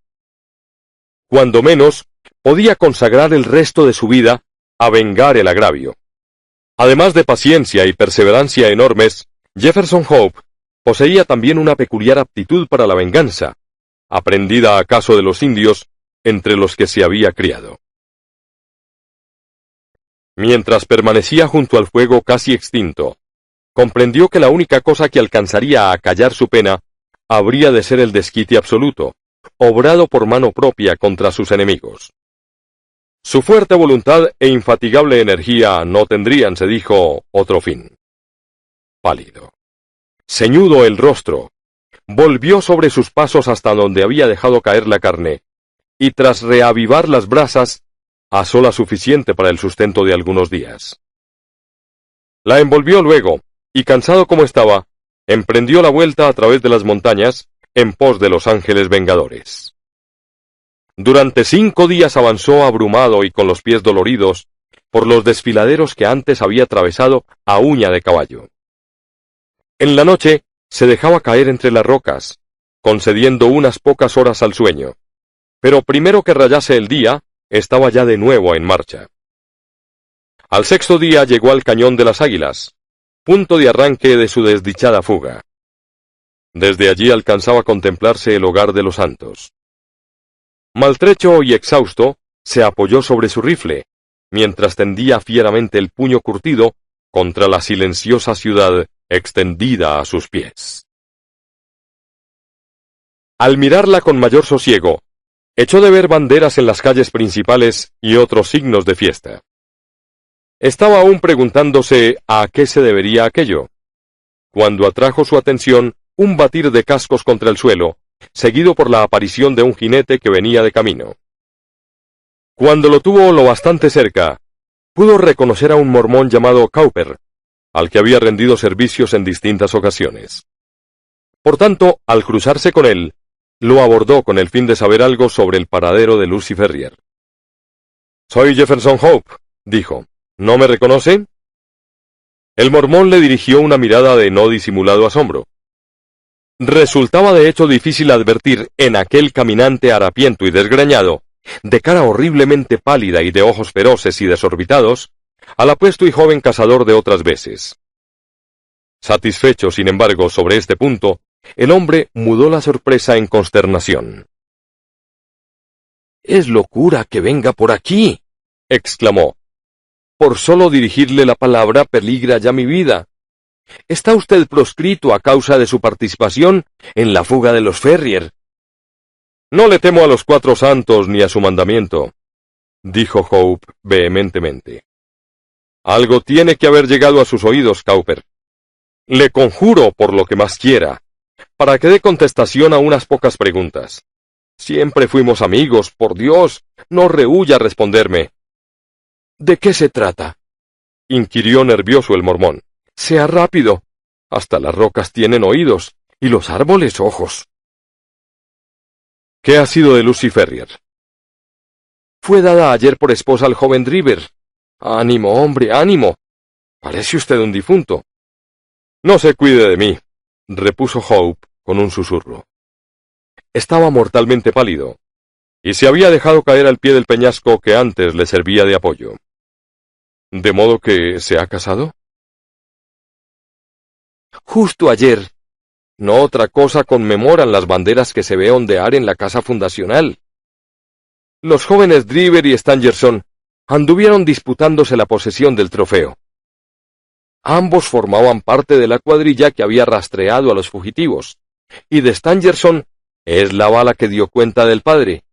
Cuando menos, podía consagrar el resto de su vida a vengar el agravio. Además de paciencia y perseverancia enormes, Jefferson Hope poseía también una peculiar aptitud para la venganza, aprendida acaso de los indios entre los que se había criado. Mientras permanecía junto al fuego casi extinto, comprendió que la única cosa que alcanzaría a acallar su pena habría de ser el desquite absoluto, obrado por mano propia contra sus enemigos. Su fuerte voluntad e infatigable energía no tendrían, se dijo, otro fin. Pálido, ceñudo el rostro, volvió sobre sus pasos hasta donde había dejado caer la carne, y tras reavivar las brasas, asó la suficiente para el sustento de algunos días. La envolvió luego, y cansado como estaba, emprendió la vuelta a través de las montañas en pos de los ángeles vengadores. Durante 5 días avanzó abrumado y con los pies doloridos por los desfiladeros que antes había atravesado a uña de caballo. En la noche se dejaba caer entre las rocas, concediendo unas pocas horas al sueño, pero primero que rayase el día, estaba ya de nuevo en marcha. Al 6º día llegó al Cañón de las Águilas, punto de arranque de su desdichada fuga. Desde allí alcanzaba a contemplarse el hogar de los santos. Maltrecho y exhausto, se apoyó sobre su rifle, mientras tendía fieramente el puño curtido contra la silenciosa ciudad extendida a sus pies. Al mirarla con mayor sosiego, echó de ver banderas en las calles principales y otros signos de fiesta. Estaba aún preguntándose a qué se debería aquello, cuando atrajo su atención un batir de cascos contra el suelo, seguido por la aparición de un jinete que venía de camino. Cuando lo tuvo lo bastante cerca, pudo reconocer a un mormón llamado Cowper, al que había rendido servicios en distintas ocasiones. Por tanto, al cruzarse con él, lo abordó con el fin de saber algo sobre el paradero de Lucy Ferrier. «Soy Jefferson Hope», dijo. «¿No me reconoce?» El mormón le dirigió una mirada de no disimulado asombro. Resultaba de hecho difícil advertir en aquel caminante harapiento y desgreñado, de cara horriblemente pálida y de ojos feroces y desorbitados, al apuesto y joven cazador de otras veces. Satisfecho, sin embargo, sobre este punto, el hombre mudó la sorpresa en consternación. «Es locura que venga por aquí», exclamó. «Por solo dirigirle la palabra peligra ya mi vida. Está usted proscrito a causa de su participación en la fuga de los Ferrier». «No le temo a los Cuatro Santos ni a su mandamiento», dijo Hope vehementemente. «Algo tiene que haber llegado a sus oídos, Cowper. Le conjuro, por lo que más quiera, para que dé contestación a unas pocas preguntas. Siempre fuimos amigos, por Dios, no rehúya responderme». «¿De qué se trata?», inquirió nervioso el mormón. «Sea rápido. Hasta las rocas tienen oídos, y los árboles ojos». «¿Qué ha sido de Lucy Ferrier?». «Fue dada ayer por esposa al joven Driver. Ánimo, hombre, ánimo. Parece usted un difunto». «No se cuide de mí», repuso Hope con un susurro. Estaba mortalmente pálido, y se había dejado caer al pie del peñasco que antes le servía de apoyo. «¿De modo que se ha casado?». «Justo ayer. No otra cosa conmemoran las banderas que se ve ondear en la casa fundacional. Los jóvenes Driver y Stangerson anduvieron disputándose la posesión del trofeo. Ambos formaban parte de la cuadrilla que había rastreado a los fugitivos, y de Stangerson es la bala que dio cuenta del padre,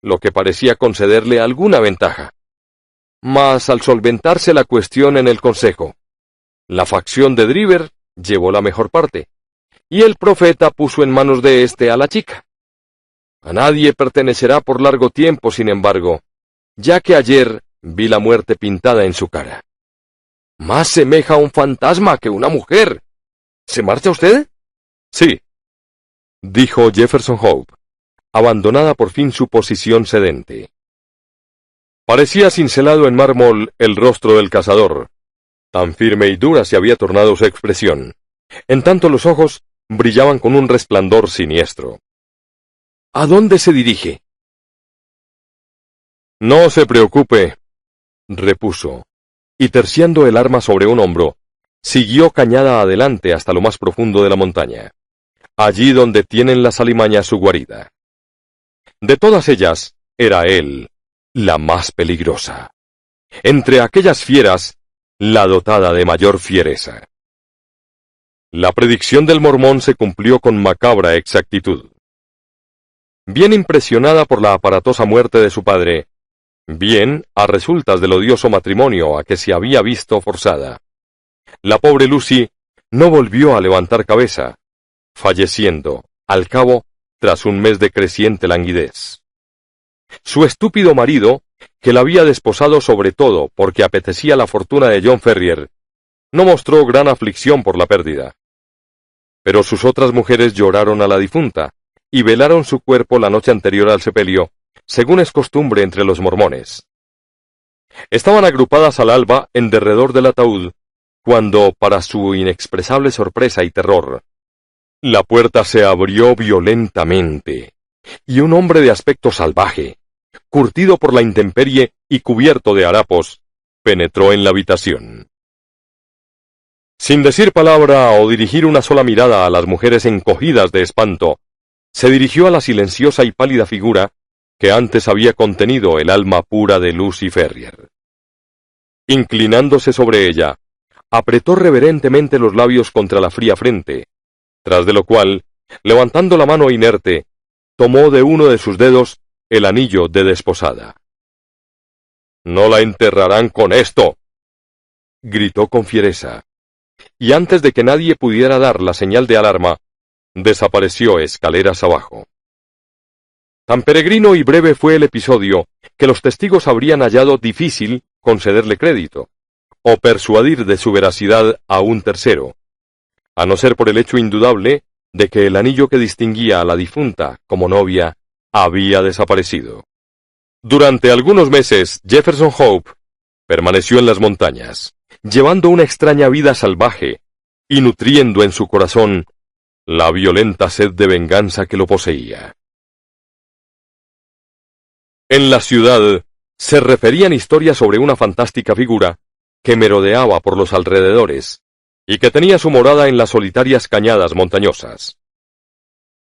lo que parecía concederle alguna ventaja. Mas al solventarse la cuestión en el consejo, la facción de Driver llevó la mejor parte, y el profeta puso en manos de éste a la chica. A nadie pertenecerá por largo tiempo, sin embargo, ya que ayer vi la muerte pintada en su cara. Más semeja a un fantasma que una mujer. ¿Se marcha usted?». «Sí», dijo Jefferson Hope, abandonada por fin su posición sedente. Parecía cincelado en mármol el rostro del cazador. Tan firme y dura se había tornado su expresión. En tanto los ojos brillaban con un resplandor siniestro. «¿A dónde se dirige?». «No se preocupe», repuso, y terciando el arma sobre un hombro, siguió cañada adelante hasta lo más profundo de la montaña, allí donde tienen las alimañas su guarida. De todas ellas, era él la más peligrosa. Entre aquellas fieras, la dotada de mayor fiereza. La predicción del mormón se cumplió con macabra exactitud. Bien impresionada por la aparatosa muerte de su padre, bien a resultas del odioso matrimonio a que se había visto forzada, la pobre Lucy no volvió a levantar cabeza, falleciendo, al cabo, tras un mes de creciente languidez. Su estúpido marido, que la había desposado sobre todo porque apetecía la fortuna de John Ferrier, no mostró gran aflicción por la pérdida. Pero sus otras mujeres lloraron a la difunta, y velaron su cuerpo la noche anterior al sepelio, según es costumbre entre los mormones. Estaban agrupadas al alba en derredor del ataúd, cuando, para su inexpresable sorpresa y terror, la puerta se abrió violentamente, y un hombre de aspecto salvaje, curtido por la intemperie y cubierto de harapos, penetró en la habitación. Sin decir palabra o dirigir una sola mirada a las mujeres encogidas de espanto, se dirigió a la silenciosa y pálida figura que antes había contenido el alma pura de Lucy Ferrier. Inclinándose sobre ella, apretó reverentemente los labios contra la fría frente, tras de lo cual, levantando la mano inerte, tomó de uno de sus dedos el anillo de desposada. «¡No la enterrarán con esto!», gritó con fiereza, y antes de que nadie pudiera dar la señal de alarma, desapareció escaleras abajo. Tan peregrino y breve fue el episodio que los testigos habrían hallado difícil concederle crédito, o persuadir de su veracidad a un tercero, a no ser por el hecho indudable de que el anillo que distinguía a la difunta como novia había desaparecido. Durante algunos meses, Jefferson Hope permaneció en las montañas, llevando una extraña vida salvaje y nutriendo en su corazón la violenta sed de venganza que lo poseía. En la ciudad se referían historias sobre una fantástica figura que merodeaba por los alrededores y que tenía su morada en las solitarias cañadas montañosas.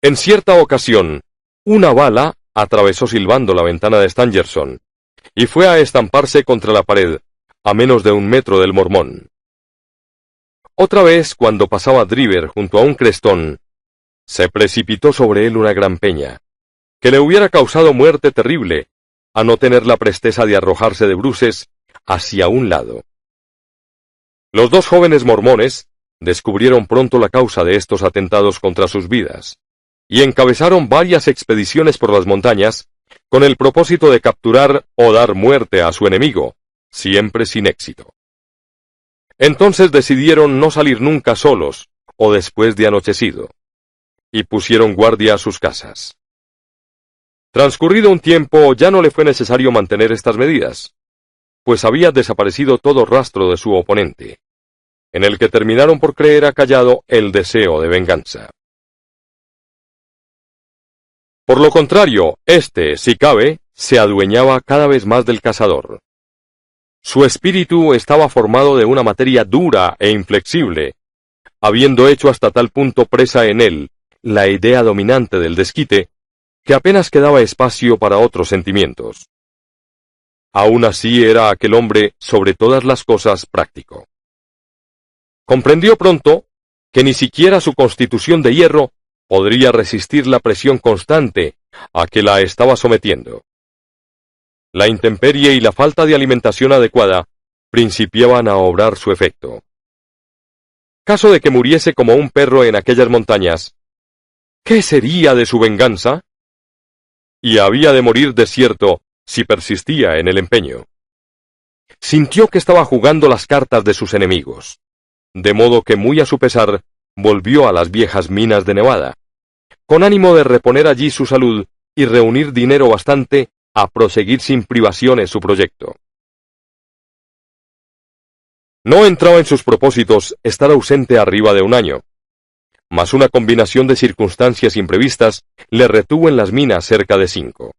En cierta ocasión, una bala atravesó silbando la ventana de Stangerson y fue a estamparse contra la pared, a menos de 1 metro del mormón. Otra vez, cuando pasaba Driver junto a un crestón, se precipitó sobre él una gran peña, que le hubiera causado muerte terrible, a no tener la presteza de arrojarse de bruces hacia un lado. Los 2 jóvenes mormones descubrieron pronto la causa de estos atentados contra sus vidas, y encabezaron varias expediciones por las montañas con el propósito de capturar o dar muerte a su enemigo, siempre sin éxito. Entonces decidieron no salir nunca solos o después de anochecido, y pusieron guardia a sus casas. Transcurrido un tiempo, ya no le fue necesario mantener estas medidas, pues había desaparecido todo rastro de su oponente, en el que terminaron por creer acallado el deseo de venganza. Por lo contrario, éste, si cabe, se adueñaba cada vez más del cazador. Su espíritu estaba formado de una materia dura e inflexible, habiendo hecho hasta tal punto presa en él la idea dominante del desquite, que apenas quedaba espacio para otros sentimientos. Aún así era aquel hombre, sobre todas las cosas, práctico. Comprendió pronto que ni siquiera su constitución de hierro podría resistir la presión constante a que la estaba sometiendo. La intemperie y la falta de alimentación adecuada principiaban a obrar su efecto. Caso de que muriese como un perro en aquellas montañas, ¿qué sería de su venganza? Y había de morir de cierto si persistía en el empeño. Sintió que estaba jugando las cartas de sus enemigos, de modo que muy a su pesar volvió a las viejas minas de Nevada, con ánimo de reponer allí su salud y reunir dinero bastante a proseguir sin privaciones su proyecto. No entraba en sus propósitos estar ausente arriba de 1 año, mas una combinación de circunstancias imprevistas le retuvo en las minas cerca de 5.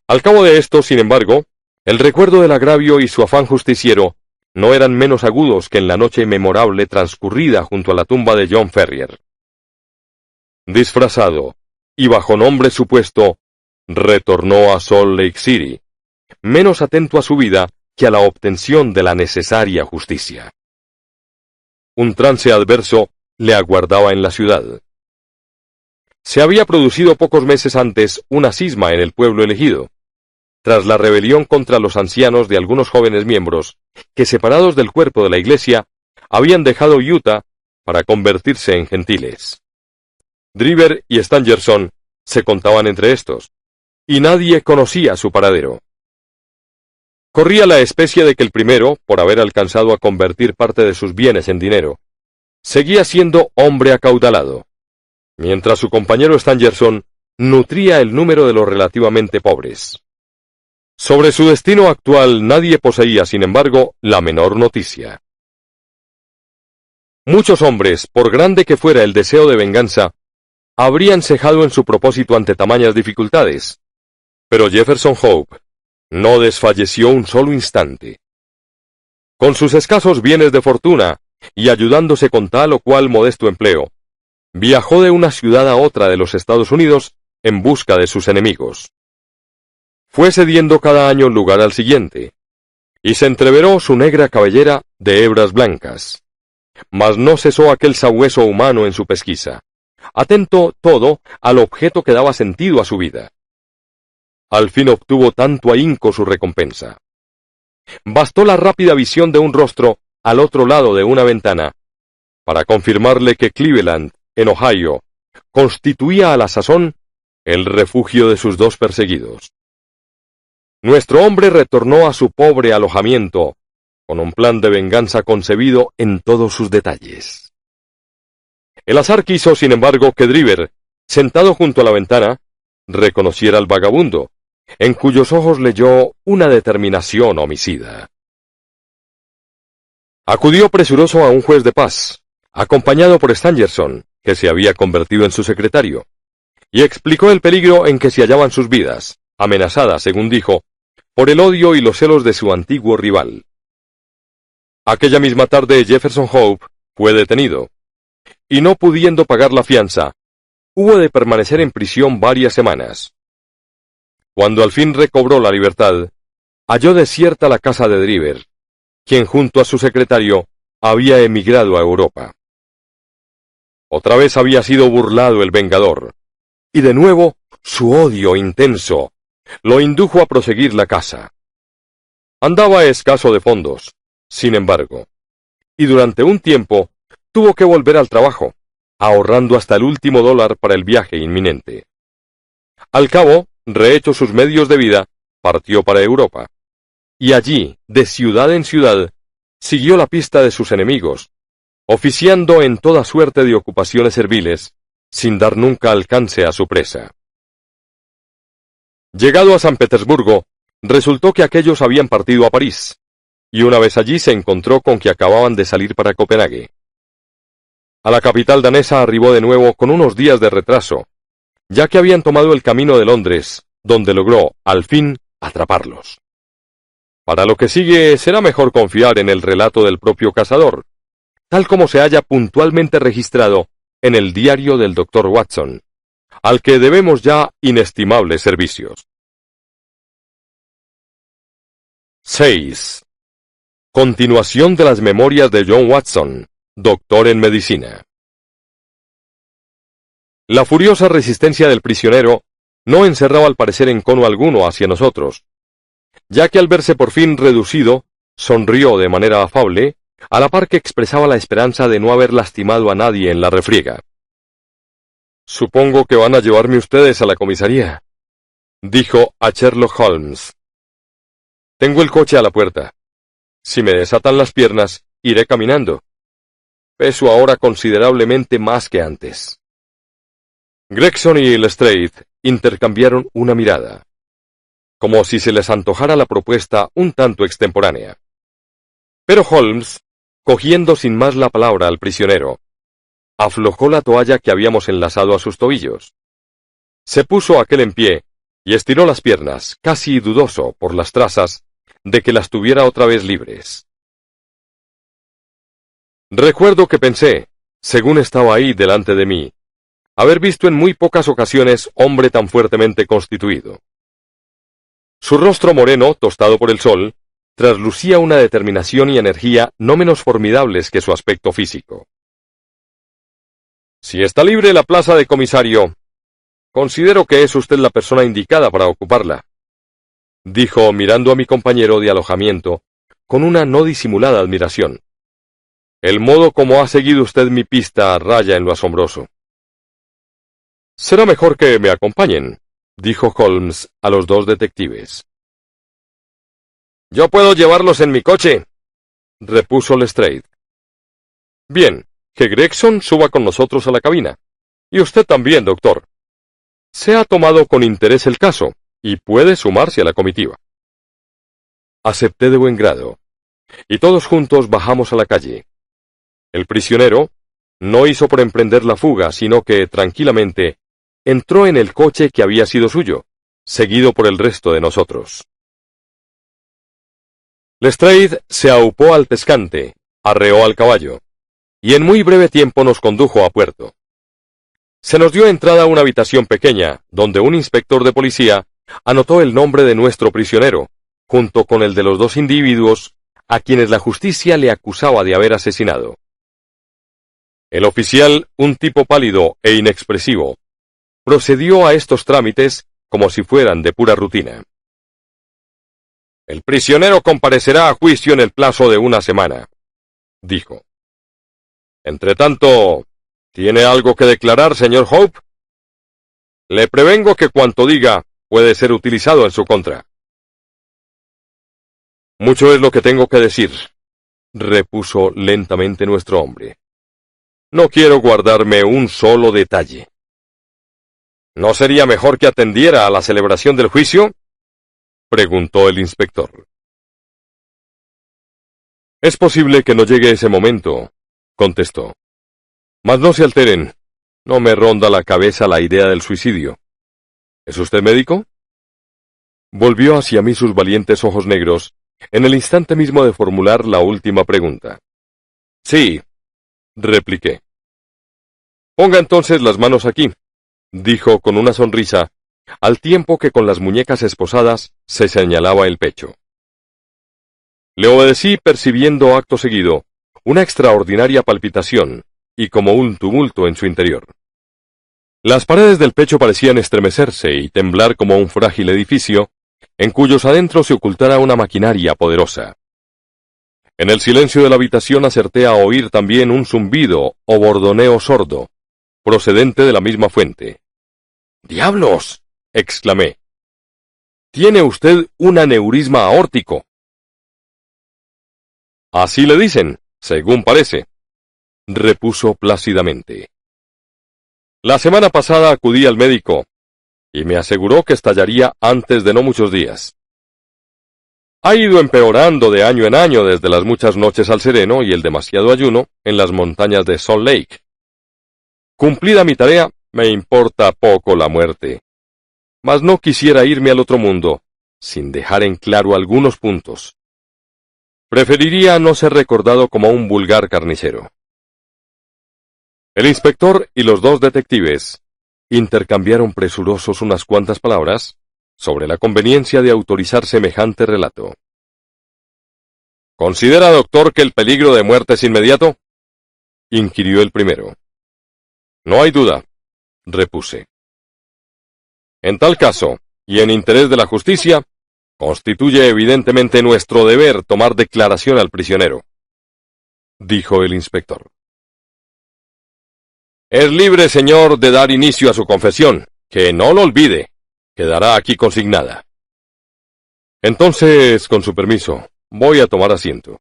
Al cabo de esto, sin embargo, el recuerdo del agravio y su afán justiciero no eran menos agudos que en la noche memorable transcurrida junto a la tumba de John Ferrier. Disfrazado, y bajo nombre supuesto, retornó a Salt Lake City, menos atento a su vida que a la obtención de la necesaria justicia. Un trance adverso le aguardaba en la ciudad. Se había producido pocos meses antes una cisma en el pueblo elegido, tras la rebelión contra los ancianos de algunos jóvenes miembros que, separados del cuerpo de la iglesia, habían dejado Utah para convertirse en gentiles. Driver y Stangerson se contaban entre estos, y nadie conocía su paradero. Corría la especie de que el primero, por haber alcanzado a convertir parte de sus bienes en dinero, seguía siendo hombre acaudalado, mientras su compañero Stangerson nutría el número de los relativamente pobres. Sobre su destino actual nadie poseía, sin embargo, la menor noticia. Muchos hombres, por grande que fuera el deseo de venganza, habrían cejado en su propósito ante tamañas dificultades, pero Jefferson Hope no desfalleció un solo instante. Con sus escasos bienes de fortuna, y ayudándose con tal o cual modesto empleo, viajó de una ciudad a otra de los Estados Unidos en busca de sus enemigos. Fue cediendo cada año lugar al siguiente, y se entreveró su negra cabellera de hebras blancas. Mas no cesó aquel sabueso humano en su pesquisa, atento todo al objeto que daba sentido a su vida. Al fin obtuvo tanto ahínco su recompensa. Bastó la rápida visión de un rostro al otro lado de una ventana para confirmarle que Cleveland, en Ohio, constituía a la sazón el refugio de sus 2 perseguidos. Nuestro hombre retornó a su pobre alojamiento con un plan de venganza concebido en todos sus detalles. El azar quiso, sin embargo, que Driver, sentado junto a la ventana, reconociera al vagabundo, en cuyos ojos leyó una determinación homicida. Acudió presuroso a un juez de paz, acompañado por Stangerson, que se había convertido en su secretario, y explicó el peligro en que se hallaban sus vidas, amenazadas, según dijo, por el odio y los celos de su antiguo rival. Aquella misma tarde Jefferson Hope fue detenido, y no pudiendo pagar la fianza, hubo de permanecer en prisión varias semanas. Cuando al fin recobró la libertad, halló desierta la casa de Driver, quien junto a su secretario había emigrado a Europa. Otra vez había sido burlado el vengador, y de nuevo su odio intenso lo indujo a proseguir la caza. Andaba escaso de fondos, sin embargo, y durante un tiempo tuvo que volver al trabajo, ahorrando hasta el último dólar para el viaje inminente. Al cabo, rehechos sus medios de vida, partió para Europa, y allí, de ciudad en ciudad, siguió la pista de sus enemigos, oficiando en toda suerte de ocupaciones serviles, sin dar nunca alcance a su presa. Llegado a San Petersburgo, resultó que aquellos habían partido a París, y una vez allí se encontró con que acababan de salir para Copenhague. A la capital danesa arribó de nuevo con unos días de retraso, ya que habían tomado el camino de Londres, donde logró, al fin, atraparlos. Para lo que sigue, será mejor confiar en el relato del propio cazador, tal como se halla puntualmente registrado en el diario del Dr. Watson, al que debemos ya inestimables servicios. 6. Continuación de las memorias de John Watson, doctor en medicina. La furiosa resistencia del prisionero no encerraba al parecer encono alguno hacia nosotros, ya que al verse por fin reducido, sonrió de manera afable, a la par que expresaba la esperanza de no haber lastimado a nadie en la refriega. «Supongo que van a llevarme ustedes a la comisaría», dijo a Sherlock Holmes. «Tengo el coche a la puerta. Si me desatan las piernas, iré caminando. Peso ahora considerablemente más que antes». Gregson y Lestrade intercambiaron una mirada, como si se les antojara la propuesta un tanto extemporánea. Pero Holmes, cogiendo sin más la palabra al prisionero, aflojó la toalla que habíamos enlazado a sus tobillos. Se puso aquel en pie y estiró las piernas, casi dudoso por las trazas de que las tuviera otra vez libres. Recuerdo que pensé, según estaba ahí delante de mí, haber visto en muy pocas ocasiones hombre tan fuertemente constituido. Su rostro moreno, tostado por el sol, traslucía una determinación y energía no menos formidables que su aspecto físico. «Si está libre la plaza de comisario, considero que es usted la persona indicada para ocuparla», dijo mirando a mi compañero de alojamiento con una no disimulada admiración. «El modo como ha seguido usted mi pista raya en lo asombroso». «Será mejor que me acompañen», dijo Holmes a los dos detectives. «Yo puedo llevarlos en mi coche», repuso Lestrade. «Bien, que Gregson suba con nosotros a la cabina. Y usted también, doctor. Se ha tomado con interés el caso, y puede sumarse a la comitiva». Acepté de buen grado, y todos juntos bajamos a la calle. El prisionero no hizo por emprender la fuga, sino que, tranquilamente, entró en el coche que había sido suyo, seguido por el resto de nosotros. Lestrade se aupó al pescante, arreó al caballo, y en muy breve tiempo nos condujo a puerto. Se nos dio entrada a una habitación pequeña, donde un inspector de policía anotó el nombre de nuestro prisionero, junto con el de los dos individuos a quienes la justicia le acusaba de haber asesinado. El oficial, un tipo pálido e inexpresivo, procedió a estos trámites como si fueran de pura rutina. «El prisionero comparecerá a juicio en el plazo de una semana», dijo. «Entretanto, ¿tiene algo que declarar, señor Hope? Le prevengo que cuanto diga puede ser utilizado en su contra». «Mucho es lo que tengo que decir», repuso lentamente nuestro hombre. «No quiero guardarme un solo detalle». «¿No sería mejor que atendiera a la celebración del juicio?», preguntó el inspector. «Es posible que no llegue ese momento», contestó. «Mas no se alteren, No me ronda la cabeza la idea del suicidio. ¿Es usted médico? Volvió hacia mí sus valientes ojos negros, en el instante mismo de formular la última pregunta. Sí, repliqué. Ponga entonces las manos aquí, dijo con una sonrisa, al tiempo que con las muñecas esposadas se señalaba el pecho. Le obedecí percibiendo acto seguido una extraordinaria palpitación y como un tumulto en su interior. Las paredes del pecho parecían estremecerse y temblar como un frágil edificio, en cuyos adentros se ocultara una maquinaria poderosa. En el silencio de la habitación acerté a oír también un zumbido o bordoneo sordo, procedente de la misma fuente. ¡Diablos!, exclamé. «Tiene usted un aneurisma aórtico». «Así le dicen, según parece», repuso plácidamente. «La semana pasada acudí al médico, y me aseguró que estallaría antes de no muchos días. Ha ido empeorando de año en año desde las muchas noches al sereno y el demasiado ayuno en las montañas de Salt Lake. Cumplida mi tarea, me importa poco la muerte. Mas no quisiera irme al otro mundo, sin dejar en claro algunos puntos. Preferiría no ser recordado como un vulgar carnicero». El inspector y los dos detectives intercambiaron presurosos unas cuantas palabras sobre la conveniencia de autorizar semejante relato. «¿Considera, doctor, que el peligro de muerte es inmediato?», inquirió el primero. «No hay duda», repuse. «En tal caso, y en interés de la justicia, constituye evidentemente nuestro deber tomar declaración al prisionero», dijo el inspector. «Es libre, señor, de dar inicio a su confesión, que no lo olvide. Quedará aquí consignada». «Entonces, con su permiso, voy a tomar asiento»,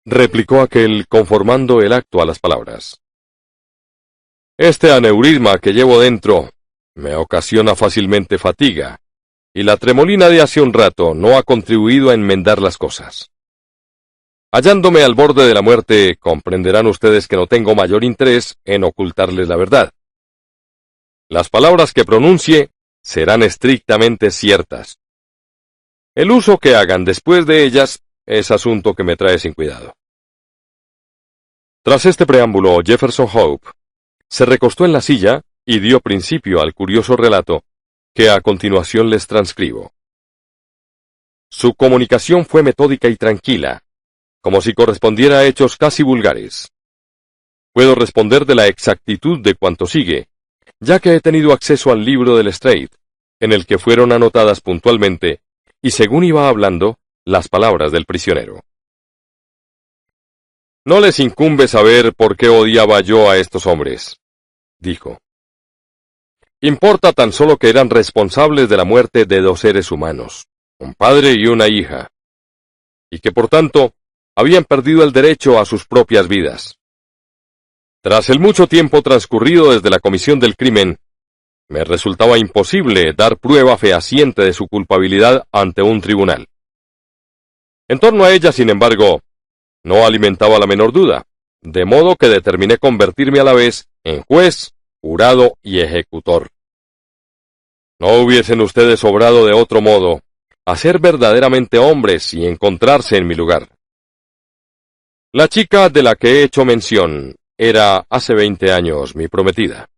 replicó aquel conformando el acto a las palabras. «Este aneurisma que llevo dentro me ocasiona fácilmente fatiga, y la tremolina de hace un rato no ha contribuido a enmendar las cosas. Hallándome al borde de la muerte, comprenderán ustedes que no tengo mayor interés en ocultarles la verdad. Las palabras que pronuncie serán estrictamente ciertas. El uso que hagan después de ellas es asunto que me trae sin cuidado». Tras este preámbulo, Jefferson Hope se recostó en la silla y dio principio al curioso relato que a continuación les transcribo. Su comunicación fue metódica y tranquila, como si correspondiera a hechos casi vulgares. Puedo responder de la exactitud de cuanto sigue, ya que he tenido acceso al libro del Lestrade, en el que fueron anotadas puntualmente, y según iba hablando, las palabras del prisionero. «No les incumbe saber por qué odiaba yo a estos hombres», dijo. «Importa tan solo que eran responsables de la muerte de dos seres humanos, un padre y una hija, y que por tanto habían perdido el derecho a sus propias vidas. Tras el mucho tiempo transcurrido desde la comisión del crimen, me resultaba imposible dar prueba fehaciente de su culpabilidad ante un tribunal. En torno a ella, sin embargo, no alimentaba la menor duda, de modo que determiné convertirme a la vez en juez, jurado y ejecutor. No hubiesen ustedes obrado de otro modo, a ser verdaderamente hombres y encontrarse en mi lugar. La chica de la que he hecho mención era hace 20 años mi prometida.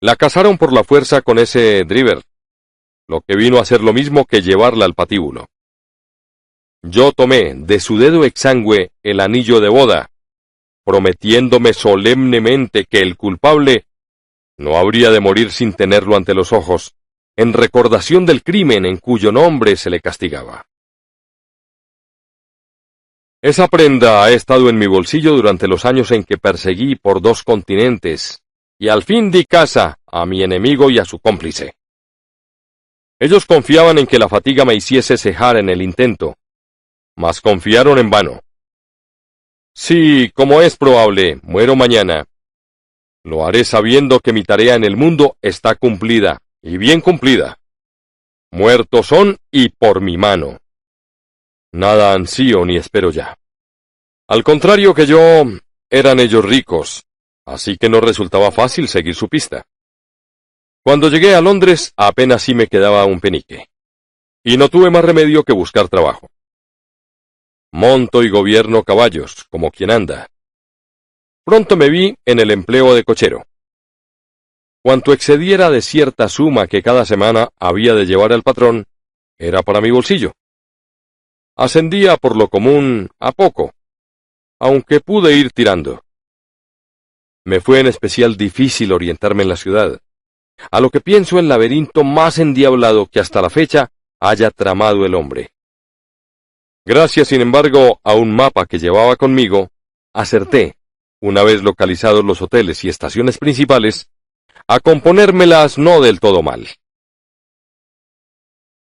La casaron por la fuerza con ese Driver, lo que vino a ser lo mismo que llevarla al patíbulo. Yo tomé de su dedo exangüe el anillo de boda, prometiéndome solemnemente que el culpable no habría de morir sin tenerlo ante los ojos, en recordación del crimen en cuyo nombre se le castigaba. Esa prenda ha estado en mi bolsillo durante los años en que perseguí por 2 continentes, y al fin di caza a mi enemigo y a su cómplice. Ellos confiaban en que la fatiga me hiciese cejar en el intento, mas confiaron en vano. Si, como es probable, muero mañana, lo haré sabiendo que mi tarea en el mundo está cumplida, y bien cumplida. Muertos son y por mi mano. Nada ansío ni espero ya. Al contrario que yo, eran ellos ricos, así que no resultaba fácil seguir su pista. Cuando llegué a Londres, apenas sí me quedaba un penique, y no tuve más remedio que buscar trabajo. Monto y gobierno caballos, como quien anda. Pronto me vi en el empleo de cochero. Cuanto excediera de cierta suma que cada semana había de llevar al patrón, era para mi bolsillo. Ascendía por lo común a poco, aunque pude ir tirando. Me fue en especial difícil orientarme en la ciudad, a lo que pienso el laberinto más endiablado que hasta la fecha haya tramado el hombre. Gracias, sin embargo, a un mapa que llevaba conmigo, acerté, una vez localizados los hoteles y estaciones principales, a componérmelas no del todo mal.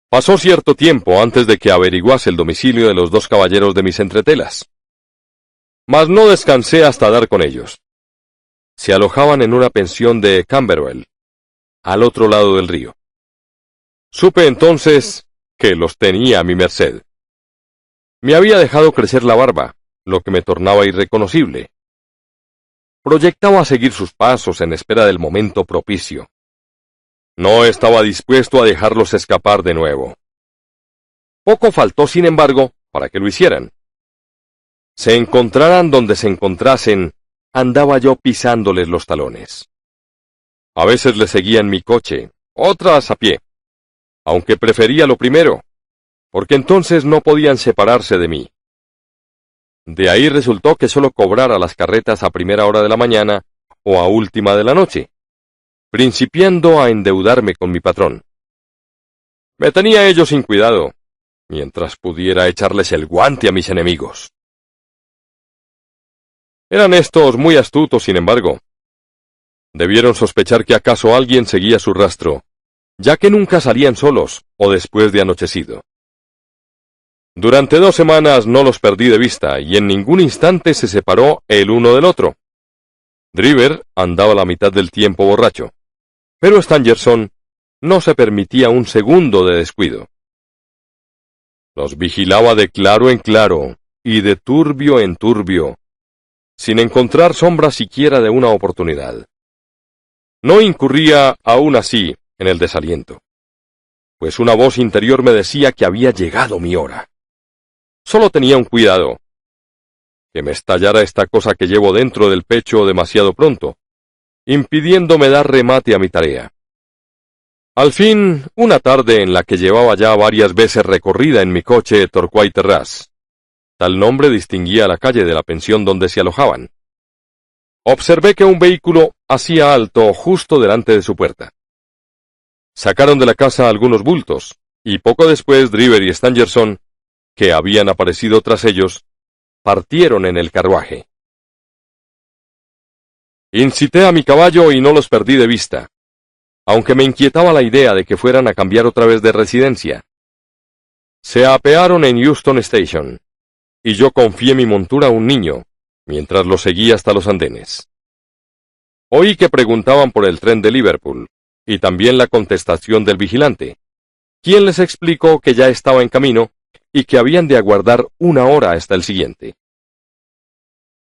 Pasó cierto tiempo antes de que averiguase el domicilio de los dos caballeros de mis entretelas. Mas no descansé hasta dar con ellos. Se alojaban en una pensión de Camberwell, al otro lado del río. Supe entonces que los tenía a mi merced. Me había dejado crecer la barba, lo que me tornaba irreconocible. Proyectaba seguir sus pasos en espera del momento propicio. No estaba dispuesto a dejarlos escapar de nuevo. Poco faltó, sin embargo, para que lo hicieran. Se encontraran donde se encontrasen, andaba yo pisándoles los talones. A veces les seguía en mi coche, otras a pie, aunque prefería lo primero, porque entonces no podían separarse de mí. De ahí resultó que solo cobrara las carretas a primera hora de la mañana o a última de la noche, principiando a endeudarme con mi patrón. Me tenía ello sin cuidado, mientras pudiera echarles el guante a mis enemigos. Eran estos muy astutos, sin embargo. Debieron sospechar que acaso alguien seguía su rastro, ya que nunca salían solos o después de anochecido. Durante 2 semanas no los perdí de vista y en ningún instante se separó el uno del otro. Driver andaba la mitad del tiempo borracho, pero Stangerson no se permitía un segundo de descuido. Los vigilaba de claro en claro y de turbio en turbio, sin encontrar sombra siquiera de una oportunidad. No incurría aún así en el desaliento, pues una voz interior me decía que había llegado mi hora. Solo tenía un cuidado: que me estallara esta cosa que llevo dentro del pecho demasiado pronto, impidiéndome dar remate a mi tarea. Al fin, una tarde en la que llevaba ya varias veces recorrida en mi coche Torquay Terrace, tal nombre distinguía la calle de la pensión donde se alojaban, observé que un vehículo hacía alto justo delante de su puerta. Sacaron de la casa algunos bultos, y poco después Driver y Stangerson, que habían aparecido tras ellos, partieron en el carruaje. Incité a mi caballo y no los perdí de vista, aunque me inquietaba la idea de que fueran a cambiar otra vez de residencia. Se apearon en Euston Station, y yo confié mi montura a un niño, mientras lo seguía hasta los andenes. Oí que preguntaban por el tren de Liverpool, y también la contestación del vigilante, quien les explicó que ya estaba en camino y que habían de aguardar 1 hora hasta el siguiente.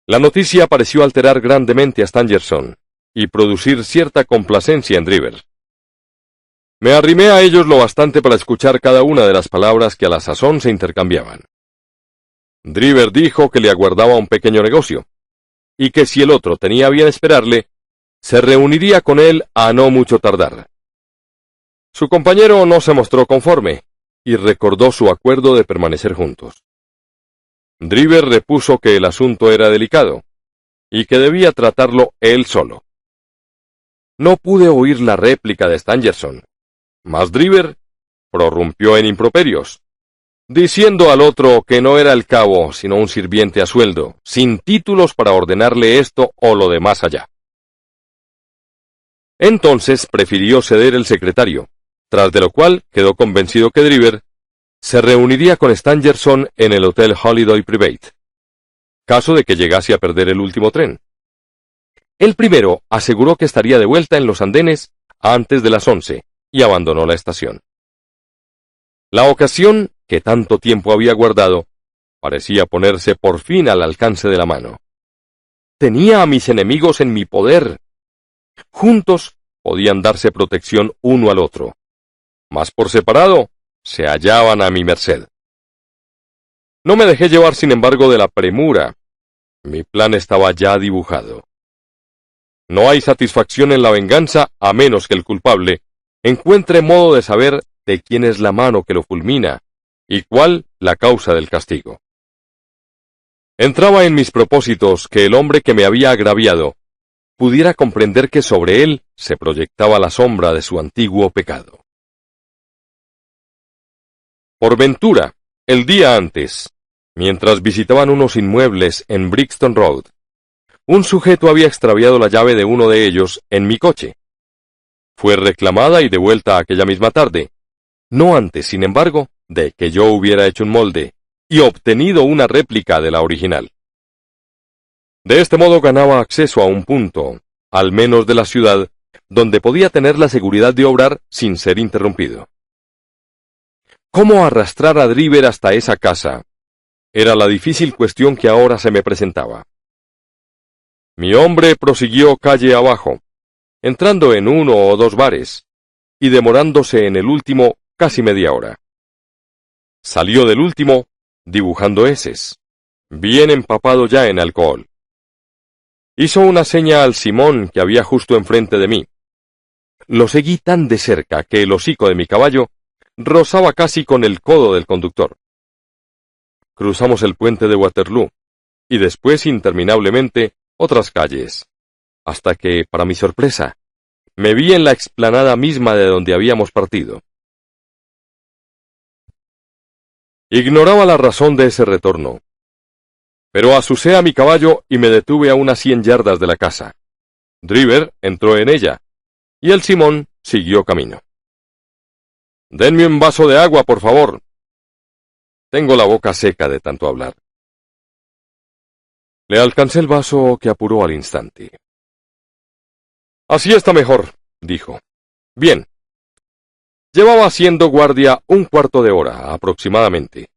La noticia pareció alterar grandemente a Stangerson y producir cierta complacencia en Driver. Me arrimé a ellos lo bastante para escuchar cada una de las palabras que a la sazón se intercambiaban. Driver dijo que le aguardaba un pequeño negocio, y que si el otro tenía a bien esperarle, se reuniría con él a no mucho tardar. Su compañero no se mostró conforme, y recordó su acuerdo de permanecer juntos. Driver repuso que el asunto era delicado, y que debía tratarlo él solo. No pude oír la réplica de Stangerson, mas Driver prorrumpió en improperios, diciendo al otro que no era el cabo sino un sirviente a sueldo, sin títulos para ordenarle esto o lo de más allá. Entonces prefirió ceder el secretario, tras de lo cual quedó convencido que Driver se reuniría con Stangerson en el Hotel Holiday Private, caso de que llegase a perder el último tren. El primero aseguró que estaría de vuelta en los andenes antes de las 11 y abandonó la estación. La ocasión, que tanto tiempo había guardado, parecía ponerse por fin al alcance de la mano. Tenía a mis enemigos en mi poder. Juntos podían darse protección uno al otro, mas por separado se hallaban a mi merced. No me dejé llevar, sin embargo, de la premura. Mi plan estaba ya dibujado. No hay satisfacción en la venganza a menos que el culpable encuentre modo de saber de quién es la mano que lo fulmina y cuál la causa del castigo. Entraba en mis propósitos que el hombre que me había agraviado pudiera comprender que sobre él se proyectaba la sombra de su antiguo pecado. Por ventura, el día antes, mientras visitaban unos inmuebles en Brixton Road, un sujeto había extraviado la llave de uno de ellos en mi coche. Fue reclamada y devuelta aquella misma tarde, no antes, sin embargo, de que yo hubiera hecho un molde y obtenido una réplica de la original. De este modo ganaba acceso a un punto, al menos de la ciudad, donde podía tener la seguridad de obrar sin ser interrumpido. ¿Cómo arrastrar a Driver hasta esa casa? Era la difícil cuestión que ahora se me presentaba. Mi hombre prosiguió calle abajo, entrando en uno o dos bares, y demorándose en el último casi media hora. Salió del último, dibujando eses, bien empapado ya en alcohol. Hizo una seña al Simón que había justo enfrente de mí. Lo seguí tan de cerca que el hocico de mi caballo rozaba casi con el codo del conductor. Cruzamos el puente de Waterloo, y después interminablemente otras calles, hasta que, para mi sorpresa, me vi en la explanada misma de donde habíamos partido. Ignoraba la razón de ese retorno, pero asusé a mi caballo y me detuve a unas 100 yardas de la casa. Driver entró en ella, y el Simón siguió camino. «Denme un vaso de agua, por favor. Tengo la boca seca de tanto hablar». Le alcancé el vaso que apuró al instante. «Así está mejor», dijo. «Bien». Llevaba haciendo guardia un cuarto de hora, aproximadamente,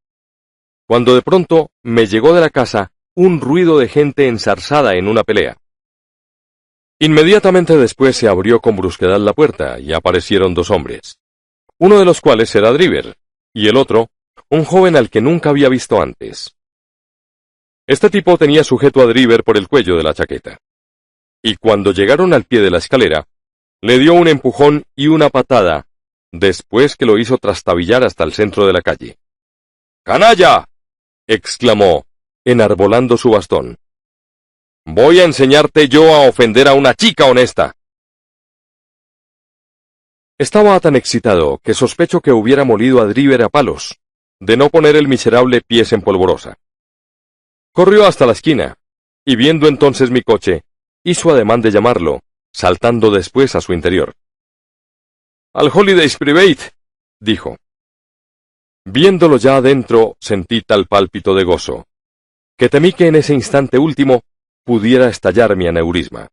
cuando de pronto me llegó de la casa un ruido de gente enzarzada en una pelea. Inmediatamente después se abrió con brusquedad la puerta y aparecieron dos hombres, uno de los cuales era Driver, y el otro, un joven al que nunca había visto antes. Este tipo tenía sujeto a Driver por el cuello de la chaqueta, y cuando llegaron al pie de la escalera, le dio un empujón y una patada, después que lo hizo trastabillar hasta el centro de la calle. «¡Canalla!», exclamó, enarbolando su bastón. «Voy a enseñarte yo a ofender a una chica honesta». Estaba tan excitado que sospecho que hubiera molido a Driver a palos, de no poner el miserable pies en polvorosa. Corrió hasta la esquina, y viendo entonces mi coche, hizo ademán de llamarlo, saltando después a su interior. «Al Holidays Private», dijo. Viéndolo ya adentro, sentí tal pálpito de gozo, que temí que en ese instante último pudiera estallar mi aneurisma.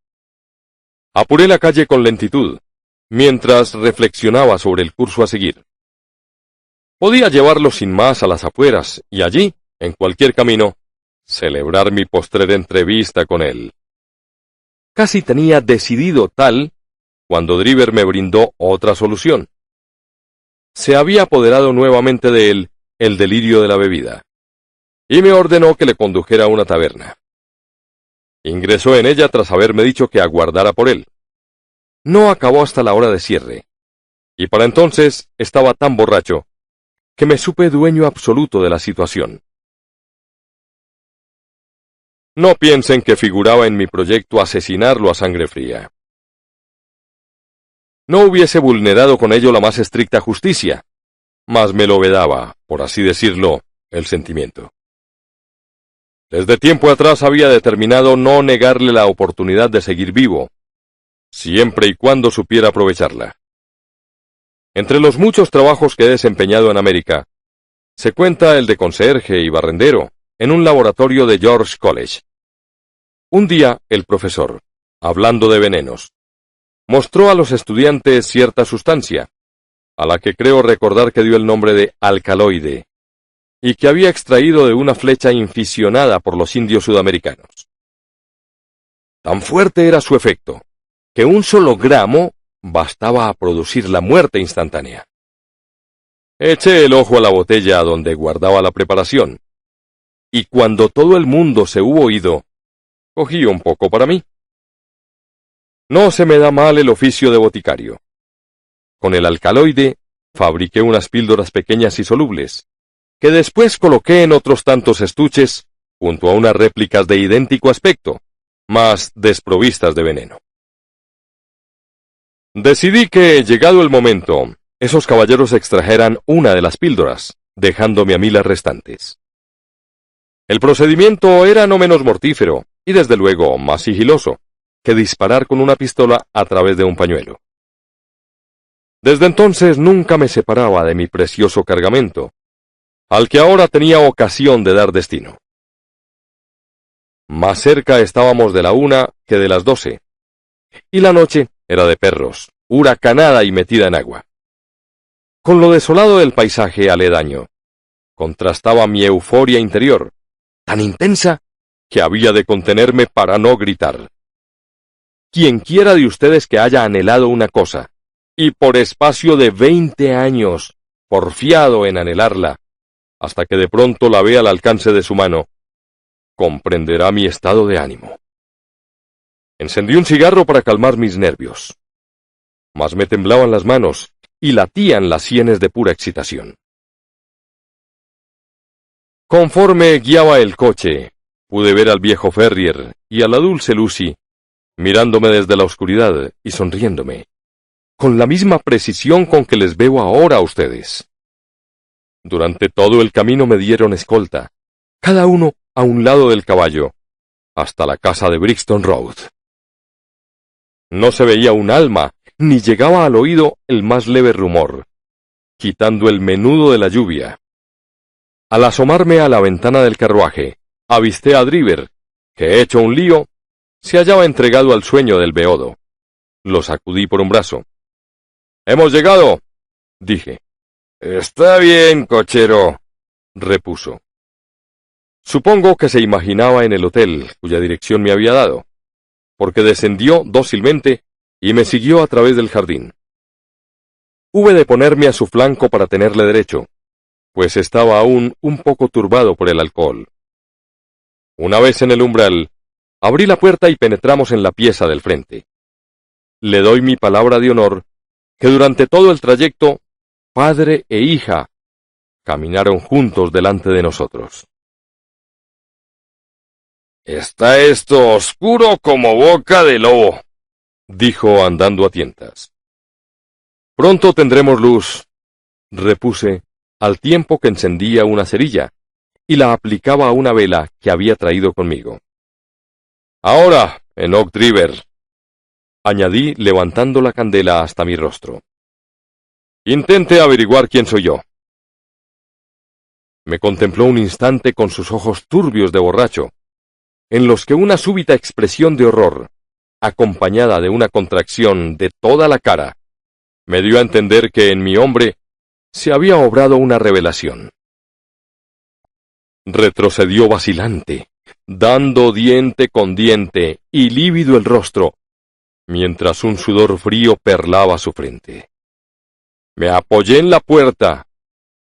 Apuré la calle con lentitud, mientras reflexionaba sobre el curso a seguir. Podía llevarlo sin más a las afueras, y allí, en cualquier camino, celebrar mi postrer entrevista con él. Casi tenía decidido tal, cuando Driver me brindó otra solución. Se había apoderado nuevamente de él el delirio de la bebida, y me ordenó que le condujera a una taberna. Ingresó en ella tras haberme dicho que aguardara por él. No acabó hasta la hora de cierre, y para entonces estaba tan borracho que me supe dueño absoluto de la situación. No piensen que figuraba en mi proyecto asesinarlo a sangre fría. No hubiese vulnerado con ello la más estricta justicia, mas me lo vedaba, por así decirlo, el sentimiento. Desde tiempo atrás había determinado no negarle la oportunidad de seguir vivo, siempre y cuando supiera aprovecharla. Entre los muchos trabajos que he desempeñado en América, se cuenta el de conserje y barrendero en un laboratorio de George College. Un día, el profesor, hablando de venenos, mostró a los estudiantes cierta sustancia, a la que creo recordar que dio el nombre de alcaloide, y que había extraído de una flecha inficionada por los indios sudamericanos. Tan fuerte era su efecto, que un solo gramo bastaba a producir la muerte instantánea. Eché el ojo a la botella donde guardaba la preparación, y cuando todo el mundo se hubo ido, cogí un poco para mí. No se me da mal el oficio de boticario. Con el alcaloide fabriqué unas píldoras pequeñas y solubles, que después coloqué en otros tantos estuches junto a unas réplicas de idéntico aspecto, mas desprovistas de veneno. Decidí que, llegado el momento, esos caballeros extrajeran una de las píldoras, dejándome a mí las restantes. El procedimiento era no menos mortífero, y desde luego más sigiloso, que disparar con una pistola a través de un pañuelo. Desde entonces nunca me separaba de mi precioso cargamento, al que ahora tenía ocasión de dar destino. Más cerca estábamos de la 1 que de las 12, y la noche era de perros, huracanada y metida en agua. Con lo desolado del paisaje aledaño, contrastaba mi euforia interior, tan intensa que había de contenerme para no gritar. Quienquiera de ustedes que haya anhelado una cosa, y por espacio de 20 años, porfiado en anhelarla, hasta que de pronto la vea al alcance de su mano, comprenderá mi estado de ánimo. Encendí un cigarro para calmar mis nervios, mas me temblaban las manos y latían las sienes de pura excitación. Conforme guiaba el coche, pude ver al viejo Ferrier y a la dulce Lucy, mirándome desde la oscuridad y sonriéndome, con la misma precisión con que les veo ahora a ustedes. Durante todo el camino me dieron escolta, cada uno a un lado del caballo, hasta la casa de Brixton Road. No se veía un alma, ni llegaba al oído el más leve rumor, quitando el menudo de la lluvia. Al asomarme a la ventana del carruaje, avisté a Driver, que hecho un lío, se hallaba entregado al sueño del beodo. Lo sacudí por un brazo. «¡Hemos llegado!», dije. «Está bien, cochero», repuso. Supongo que se imaginaba en el hotel cuya dirección me había dado, porque descendió dócilmente y me siguió a través del jardín. Hube de ponerme a su flanco para tenerle derecho, pues estaba aún un poco turbado por el alcohol. Una vez en el umbral, abrí la puerta y penetramos en la pieza del frente. Le doy mi palabra de honor que durante todo el trayecto, padre e hija caminaron juntos delante de nosotros. «Está esto oscuro como boca de lobo», dijo andando a tientas. «Pronto tendremos luz», repuse, al tiempo que encendía una cerilla y la aplicaba a una vela que había traído conmigo. «Ahora, Enoch Driver», añadí levantando la candela hasta mi rostro. «Intente averiguar quién soy yo». Me contempló un instante con sus ojos turbios de borracho, en los que una súbita expresión de horror, acompañada de una contracción de toda la cara, me dio a entender que en mi hombre se había obrado una revelación. Retrocedió vacilante, dando diente con diente y lívido el rostro, mientras un sudor frío perlaba su frente. Me apoyé en la puerta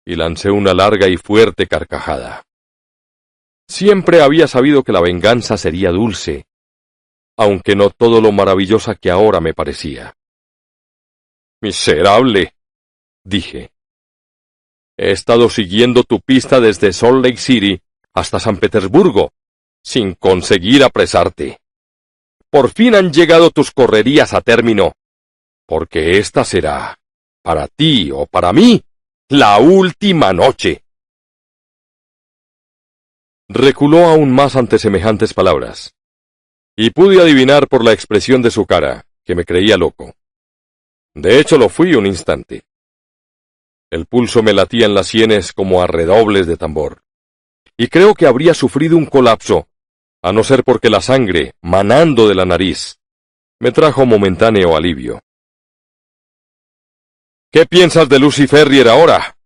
y lancé una larga y fuerte carcajada. Siempre había sabido que la venganza sería dulce, aunque no todo lo maravillosa que ahora me parecía. «Miserable», dije. «He estado siguiendo tu pista desde Salt Lake City hasta San Petersburgo, sin conseguir apresarte. Por fin han llegado tus correrías a término, porque esta será, para ti o para mí, la última noche». Reculó aún más ante semejantes palabras, y pude adivinar por la expresión de su cara que me creía loco. De hecho, lo fui un instante. El pulso me latía en las sienes como a redobles de tambor, y creo que habría sufrido un colapso, a no ser porque la sangre, manando de la nariz, me trajo momentáneo alivio. «¿Qué piensas de Lucy Ferrier ahora?»,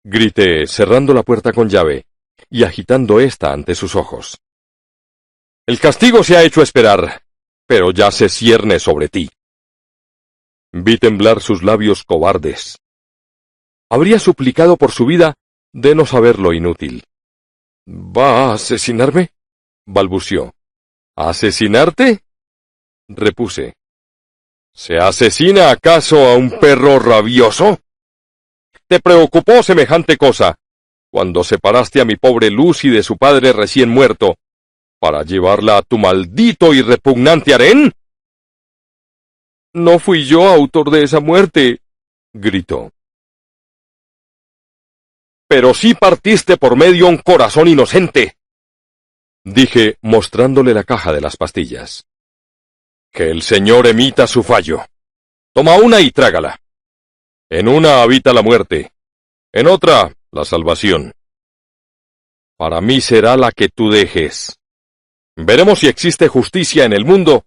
grité, cerrando la puerta con llave y agitando ésta ante sus ojos. «El castigo se ha hecho esperar, pero ya se cierne sobre ti. Vi temblar sus labios cobardes. Habría suplicado por su vida de no saber lo inútil. —¿Va a asesinarme? —balbució. —¿Asesinarte? —repuse. ¿Se asesina acaso a un perro rabioso? ¿Te preocupó semejante cosa cuando separaste a mi pobre Lucy de su padre recién muerto para llevarla a tu maldito y repugnante harén? —No fui yo autor de esa muerte —gritó—. Pero sí partiste por medio un corazón inocente —dije, mostrándole la caja de las pastillas. —Que el Señor emita su fallo. Toma una y trágala. En una habita la muerte, en otra la salvación. Para mí será la que tú dejes. Veremos si existe justicia en el mundo,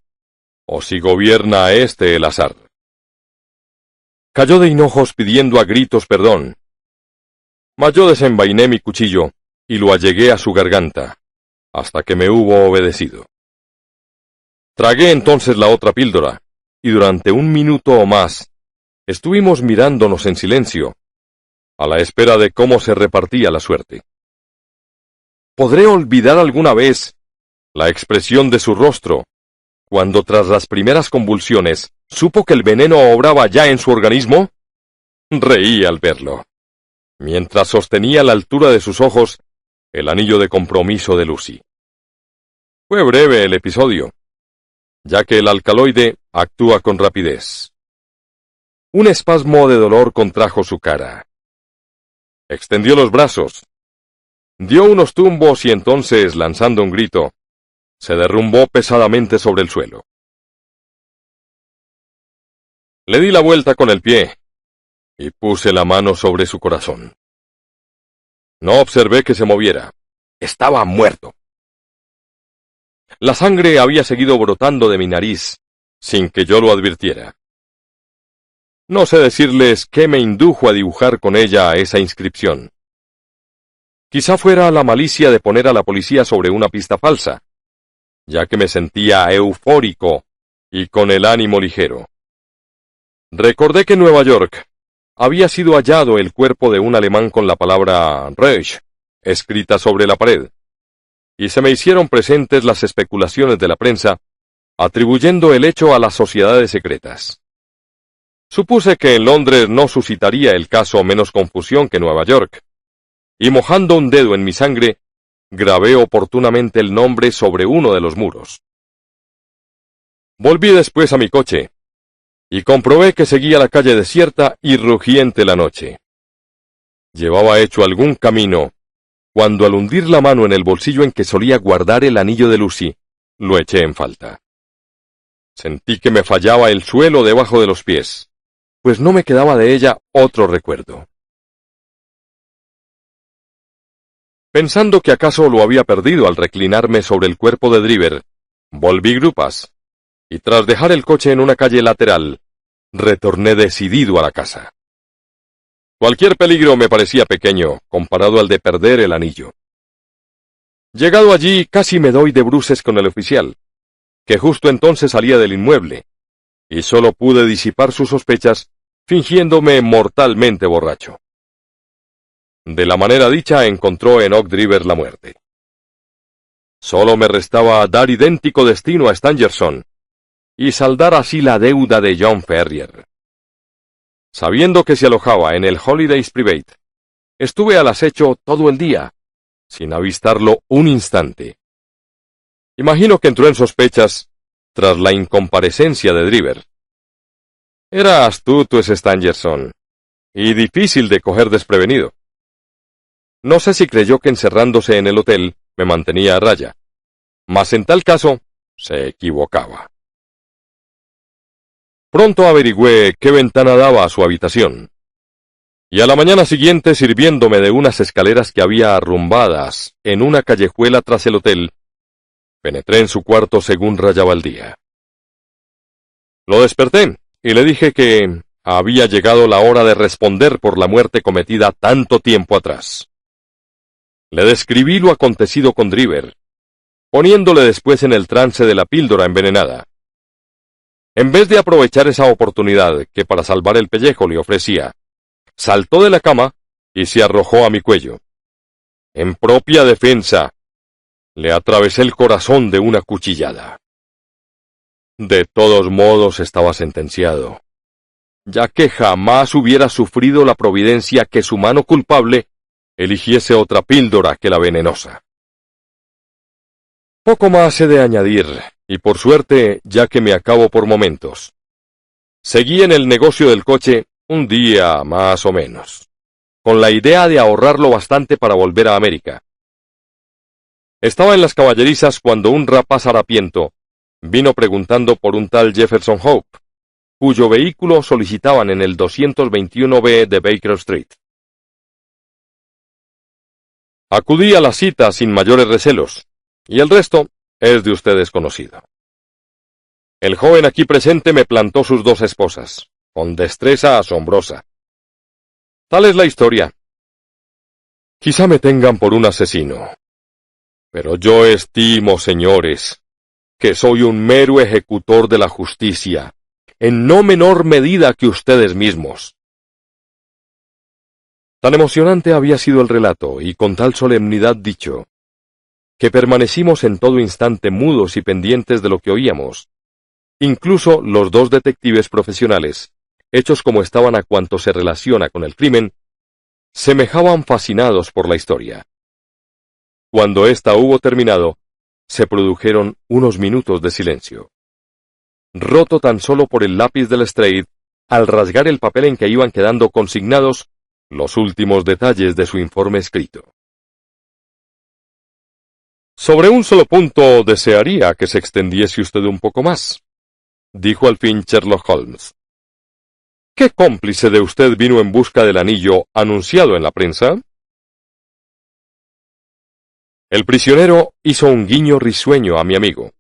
o si gobierna a éste el azar. Cayó de hinojos pidiendo a gritos perdón. Mas yo desenvainé mi cuchillo y lo allegué a su garganta, hasta que me hubo obedecido. Tragué entonces la otra píldora, y durante 1 minuto o más estuvimos mirándonos en silencio, a la espera de cómo se repartía la suerte. ¿Podré olvidar alguna vez la expresión de su rostro, cuando tras las primeras convulsiones supo que el veneno obraba ya en su organismo? Reí al verlo, mientras sostenía a la altura de sus ojos el anillo de compromiso de Lucy. Fue breve el episodio, ya que el alcaloide actúa con rapidez. Un espasmo de dolor contrajo su cara. Extendió los brazos, dio unos tumbos y entonces, lanzando un grito, se derrumbó pesadamente sobre el suelo. Le di la vuelta con el pie y puse la mano sobre su corazón. No observé que se moviera. Estaba muerto. La sangre había seguido brotando de mi nariz, sin que yo lo advirtiera. No sé decirles qué me indujo a dibujar con ella esa inscripción. Quizá fuera la malicia de poner a la policía sobre una pista falsa, ya que me sentía eufórico y con el ánimo ligero. Recordé que en Nueva York había sido hallado el cuerpo de un alemán con la palabra Reich escrita sobre la pared, y se me hicieron presentes las especulaciones de la prensa, atribuyendo el hecho a las sociedades secretas. Supuse que en Londres no suscitaría el caso menos confusión que Nueva York, y mojando un dedo en mi sangre, grabé oportunamente el nombre sobre uno de los muros. Volví después a mi coche, y comprobé que seguía la calle desierta y rugiente la noche. Llevaba hecho algún camino, cuando al hundir la mano en el bolsillo en que solía guardar el anillo de Lucy, lo eché en falta. Sentí que me fallaba el suelo debajo de los pies, pues no me quedaba de ella otro recuerdo. Pensando que acaso lo había perdido al reclinarme sobre el cuerpo de Driver, volví grupas, y tras dejar el coche en una calle lateral, retorné decidido a la casa. Cualquier peligro me parecía pequeño, comparado al de perder el anillo. Llegado allí, casi me doy de bruces con el oficial, que justo entonces salía del inmueble, y solo pude disipar sus sospechas fingiéndome mortalmente borracho. De la manera dicha encontró en Oak Driver la muerte. Solo me restaba dar idéntico destino a Stangerson, y saldar así la deuda de John Ferrier. Sabiendo que se alojaba en el Holidays Private, estuve al acecho todo el día, sin avistarlo un instante. Imagino que entró en sospechas tras la incomparecencia de Driver. Era astuto ese Stangerson, y difícil de coger desprevenido. No sé si creyó que encerrándose en el hotel me mantenía a raya, mas en tal caso se equivocaba. Pronto averigüé qué ventana daba a su habitación, y a la mañana siguiente, sirviéndome de unas escaleras que había arrumbadas en una callejuela tras el hotel, penetré en su cuarto según rayaba el día. Lo desperté y le dije que había llegado la hora de responder por la muerte cometida tanto tiempo atrás. Le describí lo acontecido con Driver, poniéndole después en el trance de la píldora envenenada, En vez de aprovechar esa oportunidad que para salvar el pellejo le ofrecía, saltó de la cama y se arrojó a mi cuello. En propia defensa, le atravesé el corazón de una cuchillada. De todos modos estaba sentenciado, ya que jamás hubiera sufrido la providencia que su mano culpable eligiese otra píldora que la venenosa. Poco más he de añadir, y por suerte, ya que me acabo por momentos. Seguí en el negocio del coche un día más o menos, con la idea de ahorrarlo bastante para volver a América. Estaba en las caballerizas cuando un rapaz harapiento vino preguntando por un tal Jefferson Hope, cuyo vehículo solicitaban en el 221B de Baker Street. Acudí a la cita sin mayores recelos, y el resto es de ustedes conocido. El joven aquí presente me plantó sus dos esposas, con destreza asombrosa. Tal es la historia. Quizá me tengan por un asesino, pero yo estimo, señores, que soy un mero ejecutor de la justicia, en no menor medida que ustedes mismos. Tan emocionante había sido el relato, y con tal solemnidad dicho, que permanecimos en todo instante mudos y pendientes de lo que oíamos. Incluso los dos detectives profesionales, hechos como estaban a cuanto se relaciona con el crimen, semejaban fascinados por la historia. Cuando ésta hubo terminado, se produjeron unos minutos de silencio, roto tan solo por el lápiz de Lestrade al rasgar el papel en que iban quedando consignados los últimos detalles de su informe escrito. Sobre un solo punto desearía que se extendiese usted un poco más, dijo al fin Sherlock Holmes. ¿Qué cómplice de usted vino en busca del anillo anunciado en la prensa? El prisionero hizo un guiño risueño a mi amigo.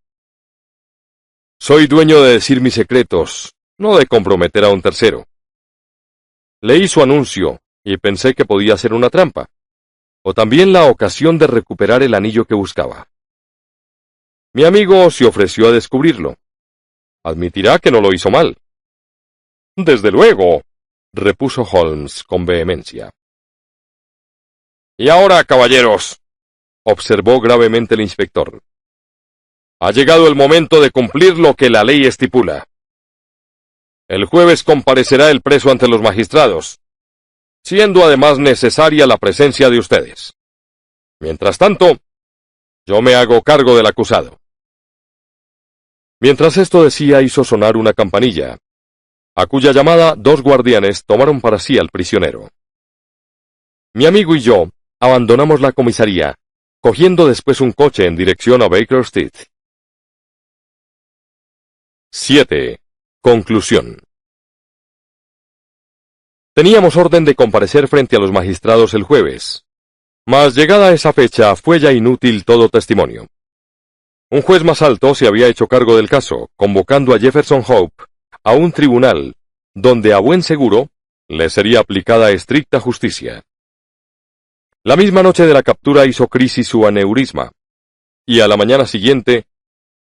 Soy dueño de decir mis secretos, no de comprometer a un tercero. Leí su anuncio y pensé que podía ser una trampa, o también la ocasión de recuperar el anillo que buscaba. Mi amigo se ofreció a descubrirlo. Admitirá que no lo hizo mal. Desde luego, repuso Holmes con vehemencia. Y ahora, caballeros, observó gravemente el inspector, ha llegado el momento de cumplir lo que la ley estipula. El jueves comparecerá el preso ante los magistrados, siendo además necesaria la presencia de ustedes. Mientras tanto, yo me hago cargo del acusado. Mientras esto decía, hizo sonar una campanilla, a cuya llamada dos guardianes tomaron para sí al prisionero. Mi amigo y yo abandonamos la comisaría, cogiendo después un coche en dirección a Baker Street. 7. Conclusión. Teníamos orden de comparecer frente a los magistrados el jueves, mas llegada esa fecha fue ya inútil todo testimonio. Un juez más alto se había hecho cargo del caso, convocando a Jefferson Hope a un tribunal, donde a buen seguro le sería aplicada estricta justicia. La misma noche de la captura hizo crisis su aneurisma, y a la mañana siguiente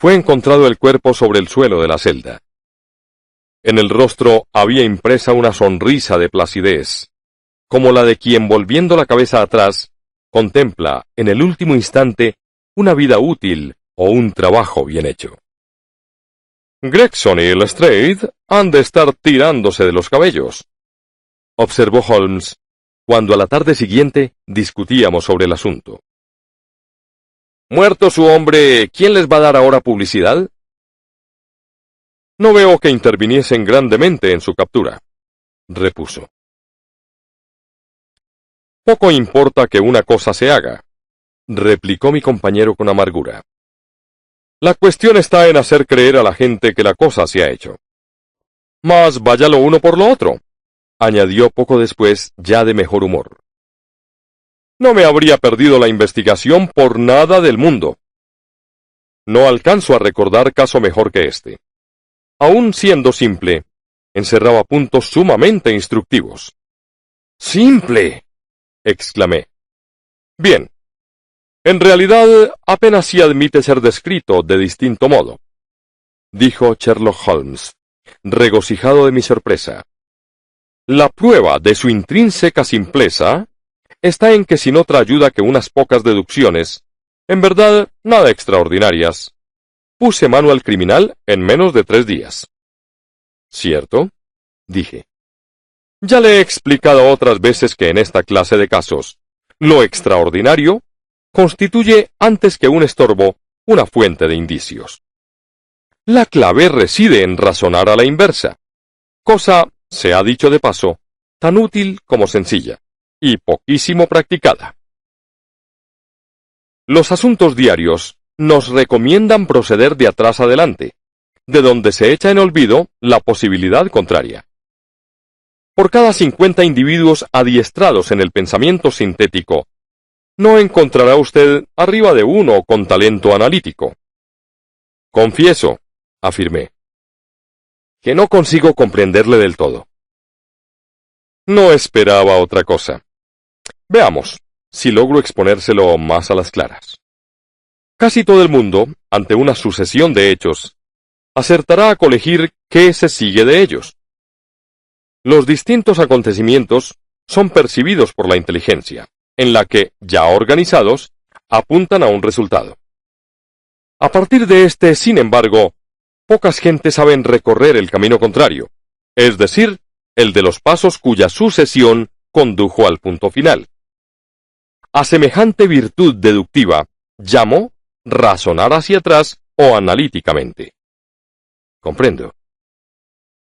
fue encontrado el cuerpo sobre el suelo de la celda. En el rostro había impresa una sonrisa de placidez, como la de quien volviendo la cabeza atrás, contempla en el último instante una vida útil o un trabajo bien hecho. Gregson y Lestrade han de estar tirándose de los cabellos, observó Holmes, cuando a la tarde siguiente discutíamos sobre el asunto. Muerto su hombre, ¿quién les va a dar ahora publicidad? No veo que interviniesen grandemente en su captura, repuso. Poco importa que una cosa se haga, replicó mi compañero con amargura. La cuestión está en hacer creer a la gente que la cosa se ha hecho. Mas vaya lo uno por lo otro, añadió poco después, ya de mejor humor. No me habría perdido la investigación por nada del mundo. No alcanzo a recordar caso mejor que este. Aun siendo simple, encerraba puntos sumamente instructivos. ¡Simple!, exclamé. Bien. En realidad, apenas si admite ser descrito de distinto modo, dijo Sherlock Holmes, regocijado de mi sorpresa. La prueba de su intrínseca simpleza está en que sin otra ayuda que unas pocas deducciones, en verdad nada extraordinarias, puse mano al criminal en menos de 3 días. ¿Cierto?, dije. Ya le he explicado otras veces que en esta clase de casos, lo extraordinario constituye, antes que un estorbo, una fuente de indicios. La clave reside en razonar a la inversa, cosa, se ha dicho de paso, tan útil como sencilla, y poquísimo practicada. Los asuntos diarios nos recomiendan proceder de atrás adelante, de donde se echa en olvido la posibilidad contraria. Por cada 50 individuos adiestrados en el pensamiento sintético, no encontrará usted arriba de uno con talento analítico. Confieso, afirmé, que no consigo comprenderle del todo. No esperaba otra cosa. Veamos si logro exponérselo más a las claras. Casi todo el mundo, ante una sucesión de hechos, acertará a colegir qué se sigue de ellos. Los distintos acontecimientos son percibidos por la inteligencia, en la que, ya organizados, apuntan a un resultado. A partir de este, sin embargo, pocas gentes saben recorrer el camino contrario, es decir, el de los pasos cuya sucesión condujo al punto final. A semejante virtud deductiva llamo razonar hacia atrás o analíticamente. ¿Comprendo?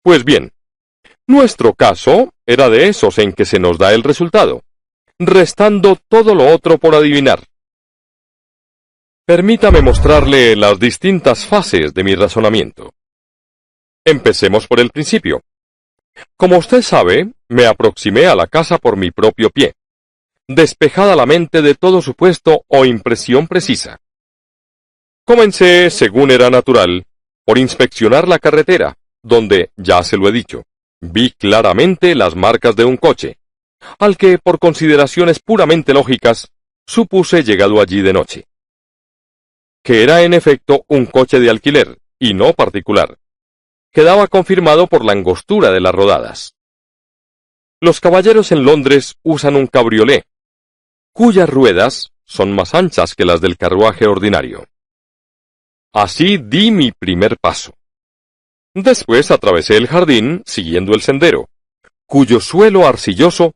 Pues bien, nuestro caso era de esos en que se nos da el resultado, restando todo lo otro por adivinar. Permítame mostrarle las distintas fases de mi razonamiento. Empecemos por el principio. Como usted sabe, me aproximé a la casa por mi propio pie, despejada la mente de todo supuesto o impresión precisa. Comencé, según era natural, por inspeccionar la carretera, donde, ya se lo he dicho, vi claramente las marcas de un coche, al que, por consideraciones puramente lógicas, supuse llegado allí de noche. Que era en efecto un coche de alquiler, y no particular. Quedaba confirmado por la angostura de las rodadas. Los caballeros en Londres usan un cabriolé, cuyas ruedas son más anchas que las del carruaje ordinario. Así di mi primer paso. Después atravesé el jardín siguiendo el sendero, cuyo suelo arcilloso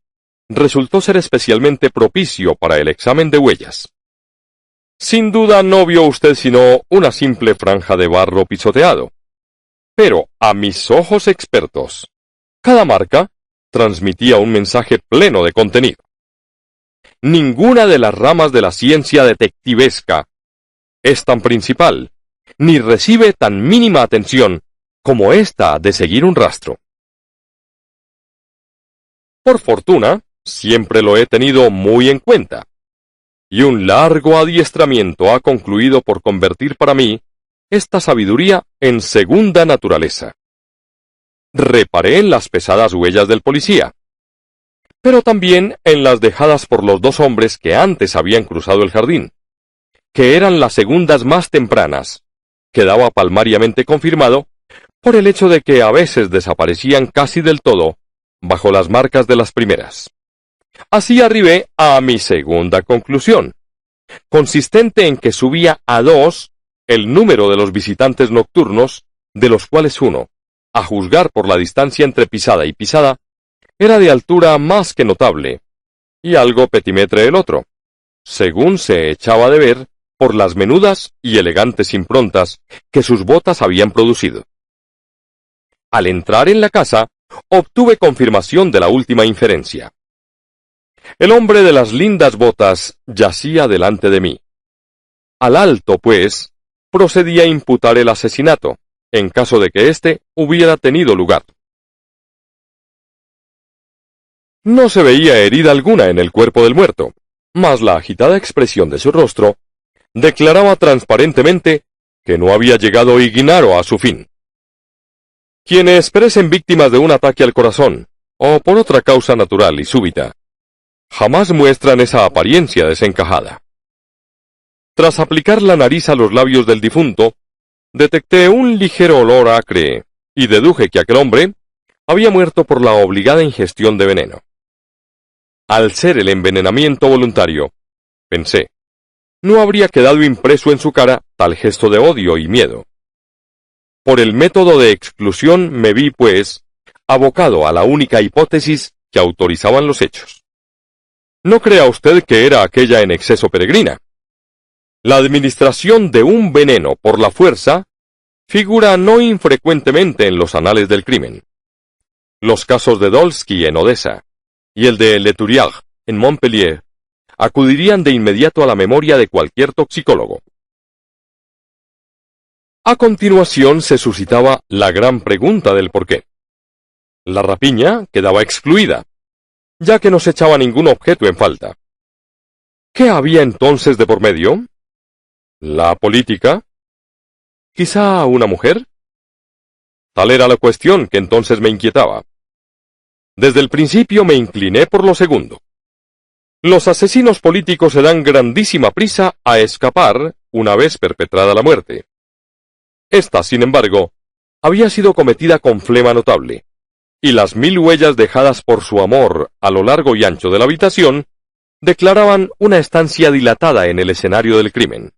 resultó ser especialmente propicio para el examen de huellas. Sin duda no vio usted sino una simple franja de barro pisoteado. Pero, a mis ojos expertos, cada marca transmitía un mensaje pleno de contenido. Ninguna de las ramas de la ciencia detectivesca es tan principal, ni recibe tan mínima atención como esta de seguir un rastro. Por fortuna, siempre lo he tenido muy en cuenta, y un largo adiestramiento ha concluido por convertir para mí esta sabiduría en segunda naturaleza. Reparé en las pesadas huellas del policía, pero también en las dejadas por los 2 hombres que antes habían cruzado el jardín, que eran las segundas más tempranas, quedaba palmariamente confirmado por el hecho de que a veces desaparecían casi del todo bajo las marcas de las primeras. Así arribé a mi segunda conclusión, consistente en que subía a 2 el número de los visitantes nocturnos, de los cuales uno, a juzgar por la distancia entre pisada y pisada, era de altura más que notable, y algo petimetre el otro, según se echaba de ver por las menudas y elegantes improntas que sus botas habían producido. Al entrar en la casa, obtuve confirmación de la última inferencia. El hombre de las lindas botas yacía delante de mí. Al alto, pues, procedí a imputar el asesinato, en caso de que éste hubiera tenido lugar. No se veía herida alguna en el cuerpo del muerto, mas la agitada expresión de su rostro declaraba transparentemente que no había llegado Ignaro a su fin. Quienes perecen víctimas de un ataque al corazón, o por otra causa natural y súbita, jamás muestran esa apariencia desencajada. Tras aplicar la nariz a los labios del difunto, detecté un ligero olor acre, y deduje que aquel hombre había muerto por la obligada ingestión de veneno. Al ser el envenenamiento voluntario, pensé, no habría quedado impreso en su cara tal gesto de odio y miedo. Por el método de exclusión me vi, pues, abocado a la única hipótesis que autorizaban los hechos. No crea usted que era aquella en exceso peregrina. La administración de un veneno por la fuerza figura no infrecuentemente en los anales del crimen. Los casos de Dolsky en Odessa y el de Leturier en Montpellier acudirían de inmediato a la memoria de cualquier toxicólogo. A continuación se suscitaba la gran pregunta del porqué. La rapiña quedaba excluida, ya que no se echaba ningún objeto en falta. ¿Qué había entonces de por medio? ¿La política? ¿Quizá una mujer? Tal era la cuestión que entonces me inquietaba. Desde el principio me incliné por lo segundo. Los asesinos políticos se dan grandísima prisa a escapar una vez perpetrada la muerte. Esta, sin embargo, había sido cometida con flema notable, y las 1000 huellas dejadas por su amor a lo largo y ancho de la habitación declaraban una estancia dilatada en el escenario del crimen.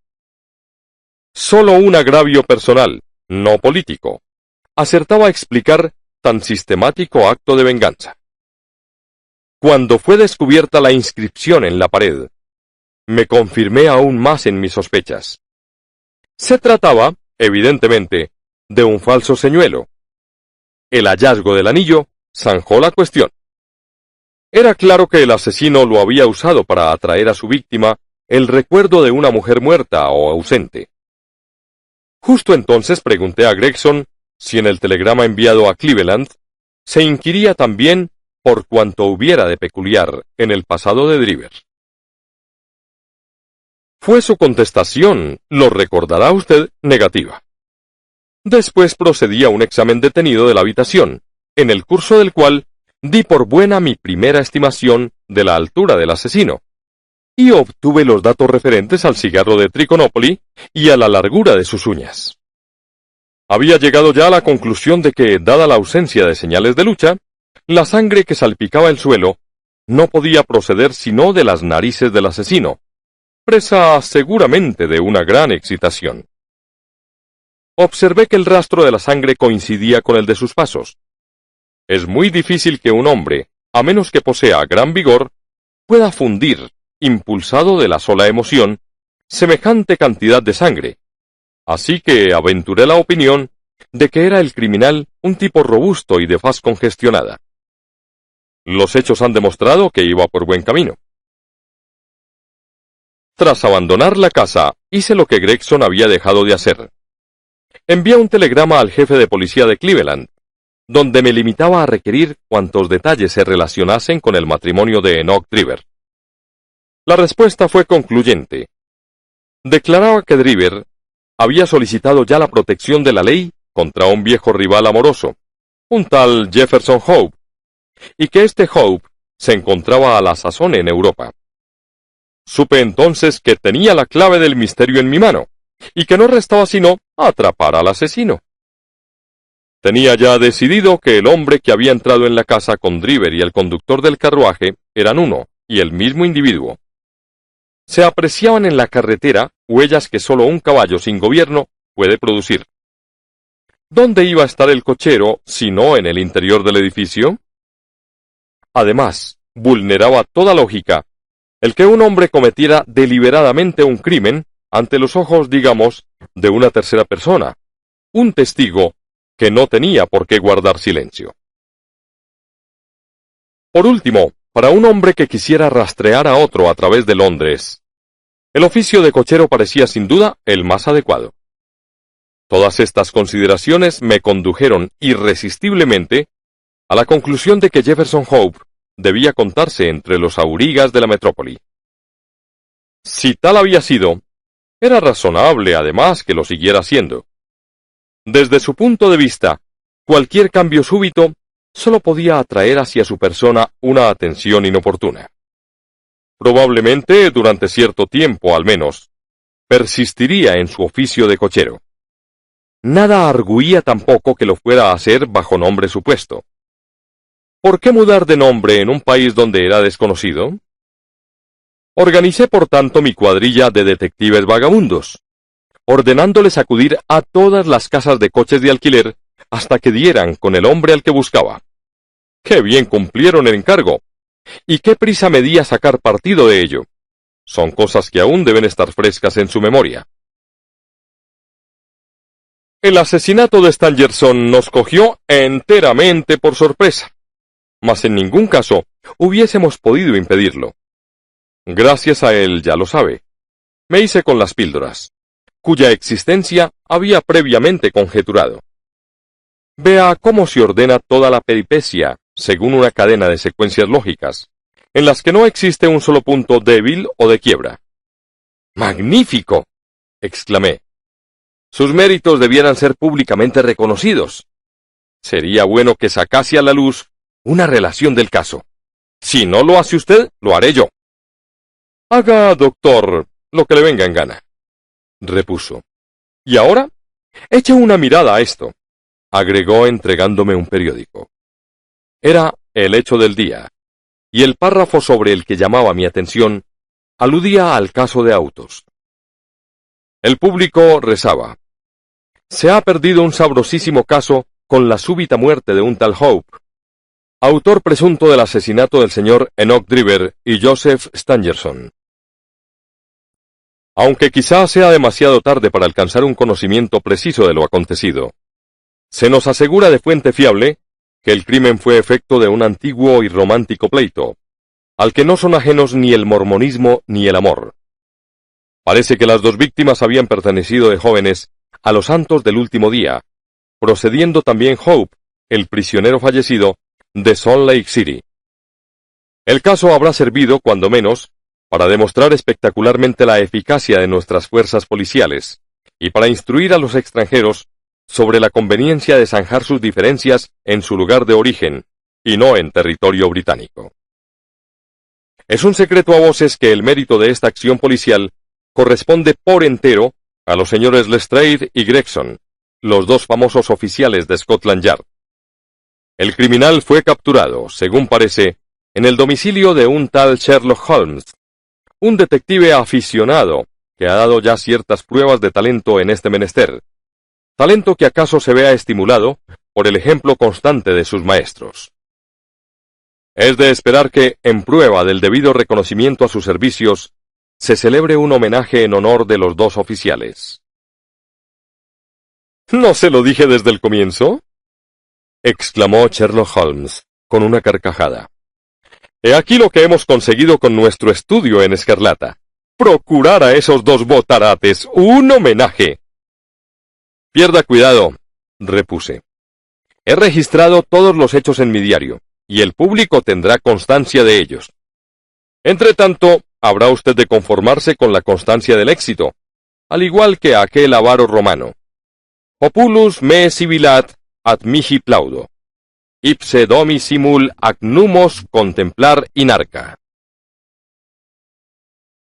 Solo un agravio personal, no político, acertaba a explicar tan sistemático acto de venganza. Cuando fue descubierta la inscripción en la pared, me confirmé aún más en mis sospechas. Se trataba, evidentemente, de un falso señuelo. El hallazgo del anillo zanjó la cuestión. Era claro que el asesino lo había usado para atraer a su víctima el recuerdo de una mujer muerta o ausente. Justo entonces pregunté a Gregson si en el telegrama enviado a Cleveland se inquiría también por cuanto hubiera de peculiar en el pasado de Driver. Fue su contestación, lo recordará usted, negativa. Después procedí a un examen detenido de la habitación, en el curso del cual di por buena mi primera estimación de la altura del asesino, y obtuve los datos referentes al cigarro de Trichonopoli y a la largura de sus uñas. Había llegado ya a la conclusión de que, dada la ausencia de señales de lucha, la sangre que salpicaba el suelo no podía proceder sino de las narices del asesino, presa seguramente de una gran excitación. Observé que el rastro de la sangre coincidía con el de sus pasos. Es muy difícil que un hombre, a menos que posea gran vigor, pueda fundir, impulsado de la sola emoción, semejante cantidad de sangre. Así que aventuré la opinión de que era el criminal un tipo robusto y de faz congestionada. Los hechos han demostrado que iba por buen camino. Tras abandonar la casa, hice lo que Gregson había dejado de hacer. Envié un telegrama al jefe de policía de Cleveland, donde me limitaba a requerir cuantos detalles se relacionasen con el matrimonio de Enoch Driver. La respuesta fue concluyente. Declaraba que Driver había solicitado ya la protección de la ley contra un viejo rival amoroso, un tal Jefferson Hope, y que este Hope se encontraba a la sazón en Europa. Supe entonces que tenía la clave del misterio en mi mano, y que no restaba sino atrapar al asesino. Tenía ya decidido que el hombre que había entrado en la casa con Driver y el conductor del carruaje eran uno y el mismo individuo. Se apreciaban en la carretera huellas que solo un caballo sin gobierno puede producir. ¿Dónde iba a estar el cochero si no en el interior del edificio? Además, vulneraba toda lógica el que un hombre cometiera deliberadamente un crimen ante los ojos, digamos, de una tercera persona, un testigo que no tenía por qué guardar silencio. Por último, para un hombre que quisiera rastrear a otro a través de Londres, el oficio de cochero parecía sin duda el más adecuado. Todas estas consideraciones me condujeron irresistiblemente a la conclusión de que Jefferson Hope debía contarse entre los aurigas de la metrópoli. Si tal había sido, era razonable además que lo siguiera siendo. Desde su punto de vista, cualquier cambio súbito solo podía atraer hacia su persona una atención inoportuna. Probablemente, durante cierto tiempo al menos, persistiría en su oficio de cochero. Nada arguía tampoco que lo fuera a hacer bajo nombre supuesto. ¿Por qué mudar de nombre en un país donde era desconocido? Organicé por tanto mi cuadrilla de detectives vagabundos, ordenándoles acudir a todas las casas de coches de alquiler hasta que dieran con el hombre al que buscaba. ¡Qué bien cumplieron el encargo! ¿Y qué prisa me di a sacar partido de ello? Son cosas que aún deben estar frescas en su memoria. El asesinato de Stangerson nos cogió enteramente por sorpresa, mas en ningún caso hubiésemos podido impedirlo. Gracias a él, ya lo sabe, me hice con las píldoras, cuya existencia había previamente conjeturado. Vea cómo se ordena toda la peripecia según una cadena de secuencias lógicas, en las que no existe un solo punto débil o de quiebra. ¡Magnífico!, exclamé. Sus méritos debieran ser públicamente reconocidos. Sería bueno que sacase a la luz una relación del caso. Si no lo hace usted, lo haré yo. Haga, doctor, lo que le venga en gana, repuso. Y ahora, eche una mirada a esto, agregó entregándome un periódico. Era El Hecho del Día, y el párrafo sobre el que llamaba mi atención aludía al caso de autos. El público rezaba: se ha perdido un sabrosísimo caso con la súbita muerte de un tal Hope, autor presunto del asesinato del señor Enoch Driver y Joseph Stangerson. Aunque quizá sea demasiado tarde para alcanzar un conocimiento preciso de lo acontecido, se nos asegura de fuente fiable que el crimen fue efecto de un antiguo y romántico pleito, al que no son ajenos ni el mormonismo ni el amor. Parece que las dos víctimas habían pertenecido de jóvenes a los santos del último día, procediendo también Hope, el prisionero fallecido, de Salt Lake City. El caso habrá servido, cuando menos, para demostrar espectacularmente la eficacia de nuestras fuerzas policiales, y para instruir a los extranjeros sobre la conveniencia de zanjar sus diferencias en su lugar de origen, y no en territorio británico. Es un secreto a voces que el mérito de esta acción policial corresponde por entero a los señores Lestrade y Gregson, los dos famosos oficiales de Scotland Yard. El criminal fue capturado, según parece, en el domicilio de un tal Sherlock Holmes, un detective aficionado que ha dado ya ciertas pruebas de talento en este menester, talento que acaso se vea estimulado por el ejemplo constante de sus maestros. Es de esperar que, en prueba del debido reconocimiento a sus servicios, se celebre un homenaje en honor de los dos oficiales. ¿No se lo dije desde el comienzo?, exclamó Sherlock Holmes, con una carcajada. He aquí lo que hemos conseguido con nuestro estudio en escarlata: procurar a esos dos botarates un homenaje. Pierda cuidado, repuse. He registrado todos los hechos en mi diario, y el público tendrá constancia de ellos. Entretanto, habrá usted de conformarse con la constancia del éxito, al igual que aquel avaro romano. Populus me sibilat ad mihi plaudo. Ipse domi simul ac numos contemplar inarca.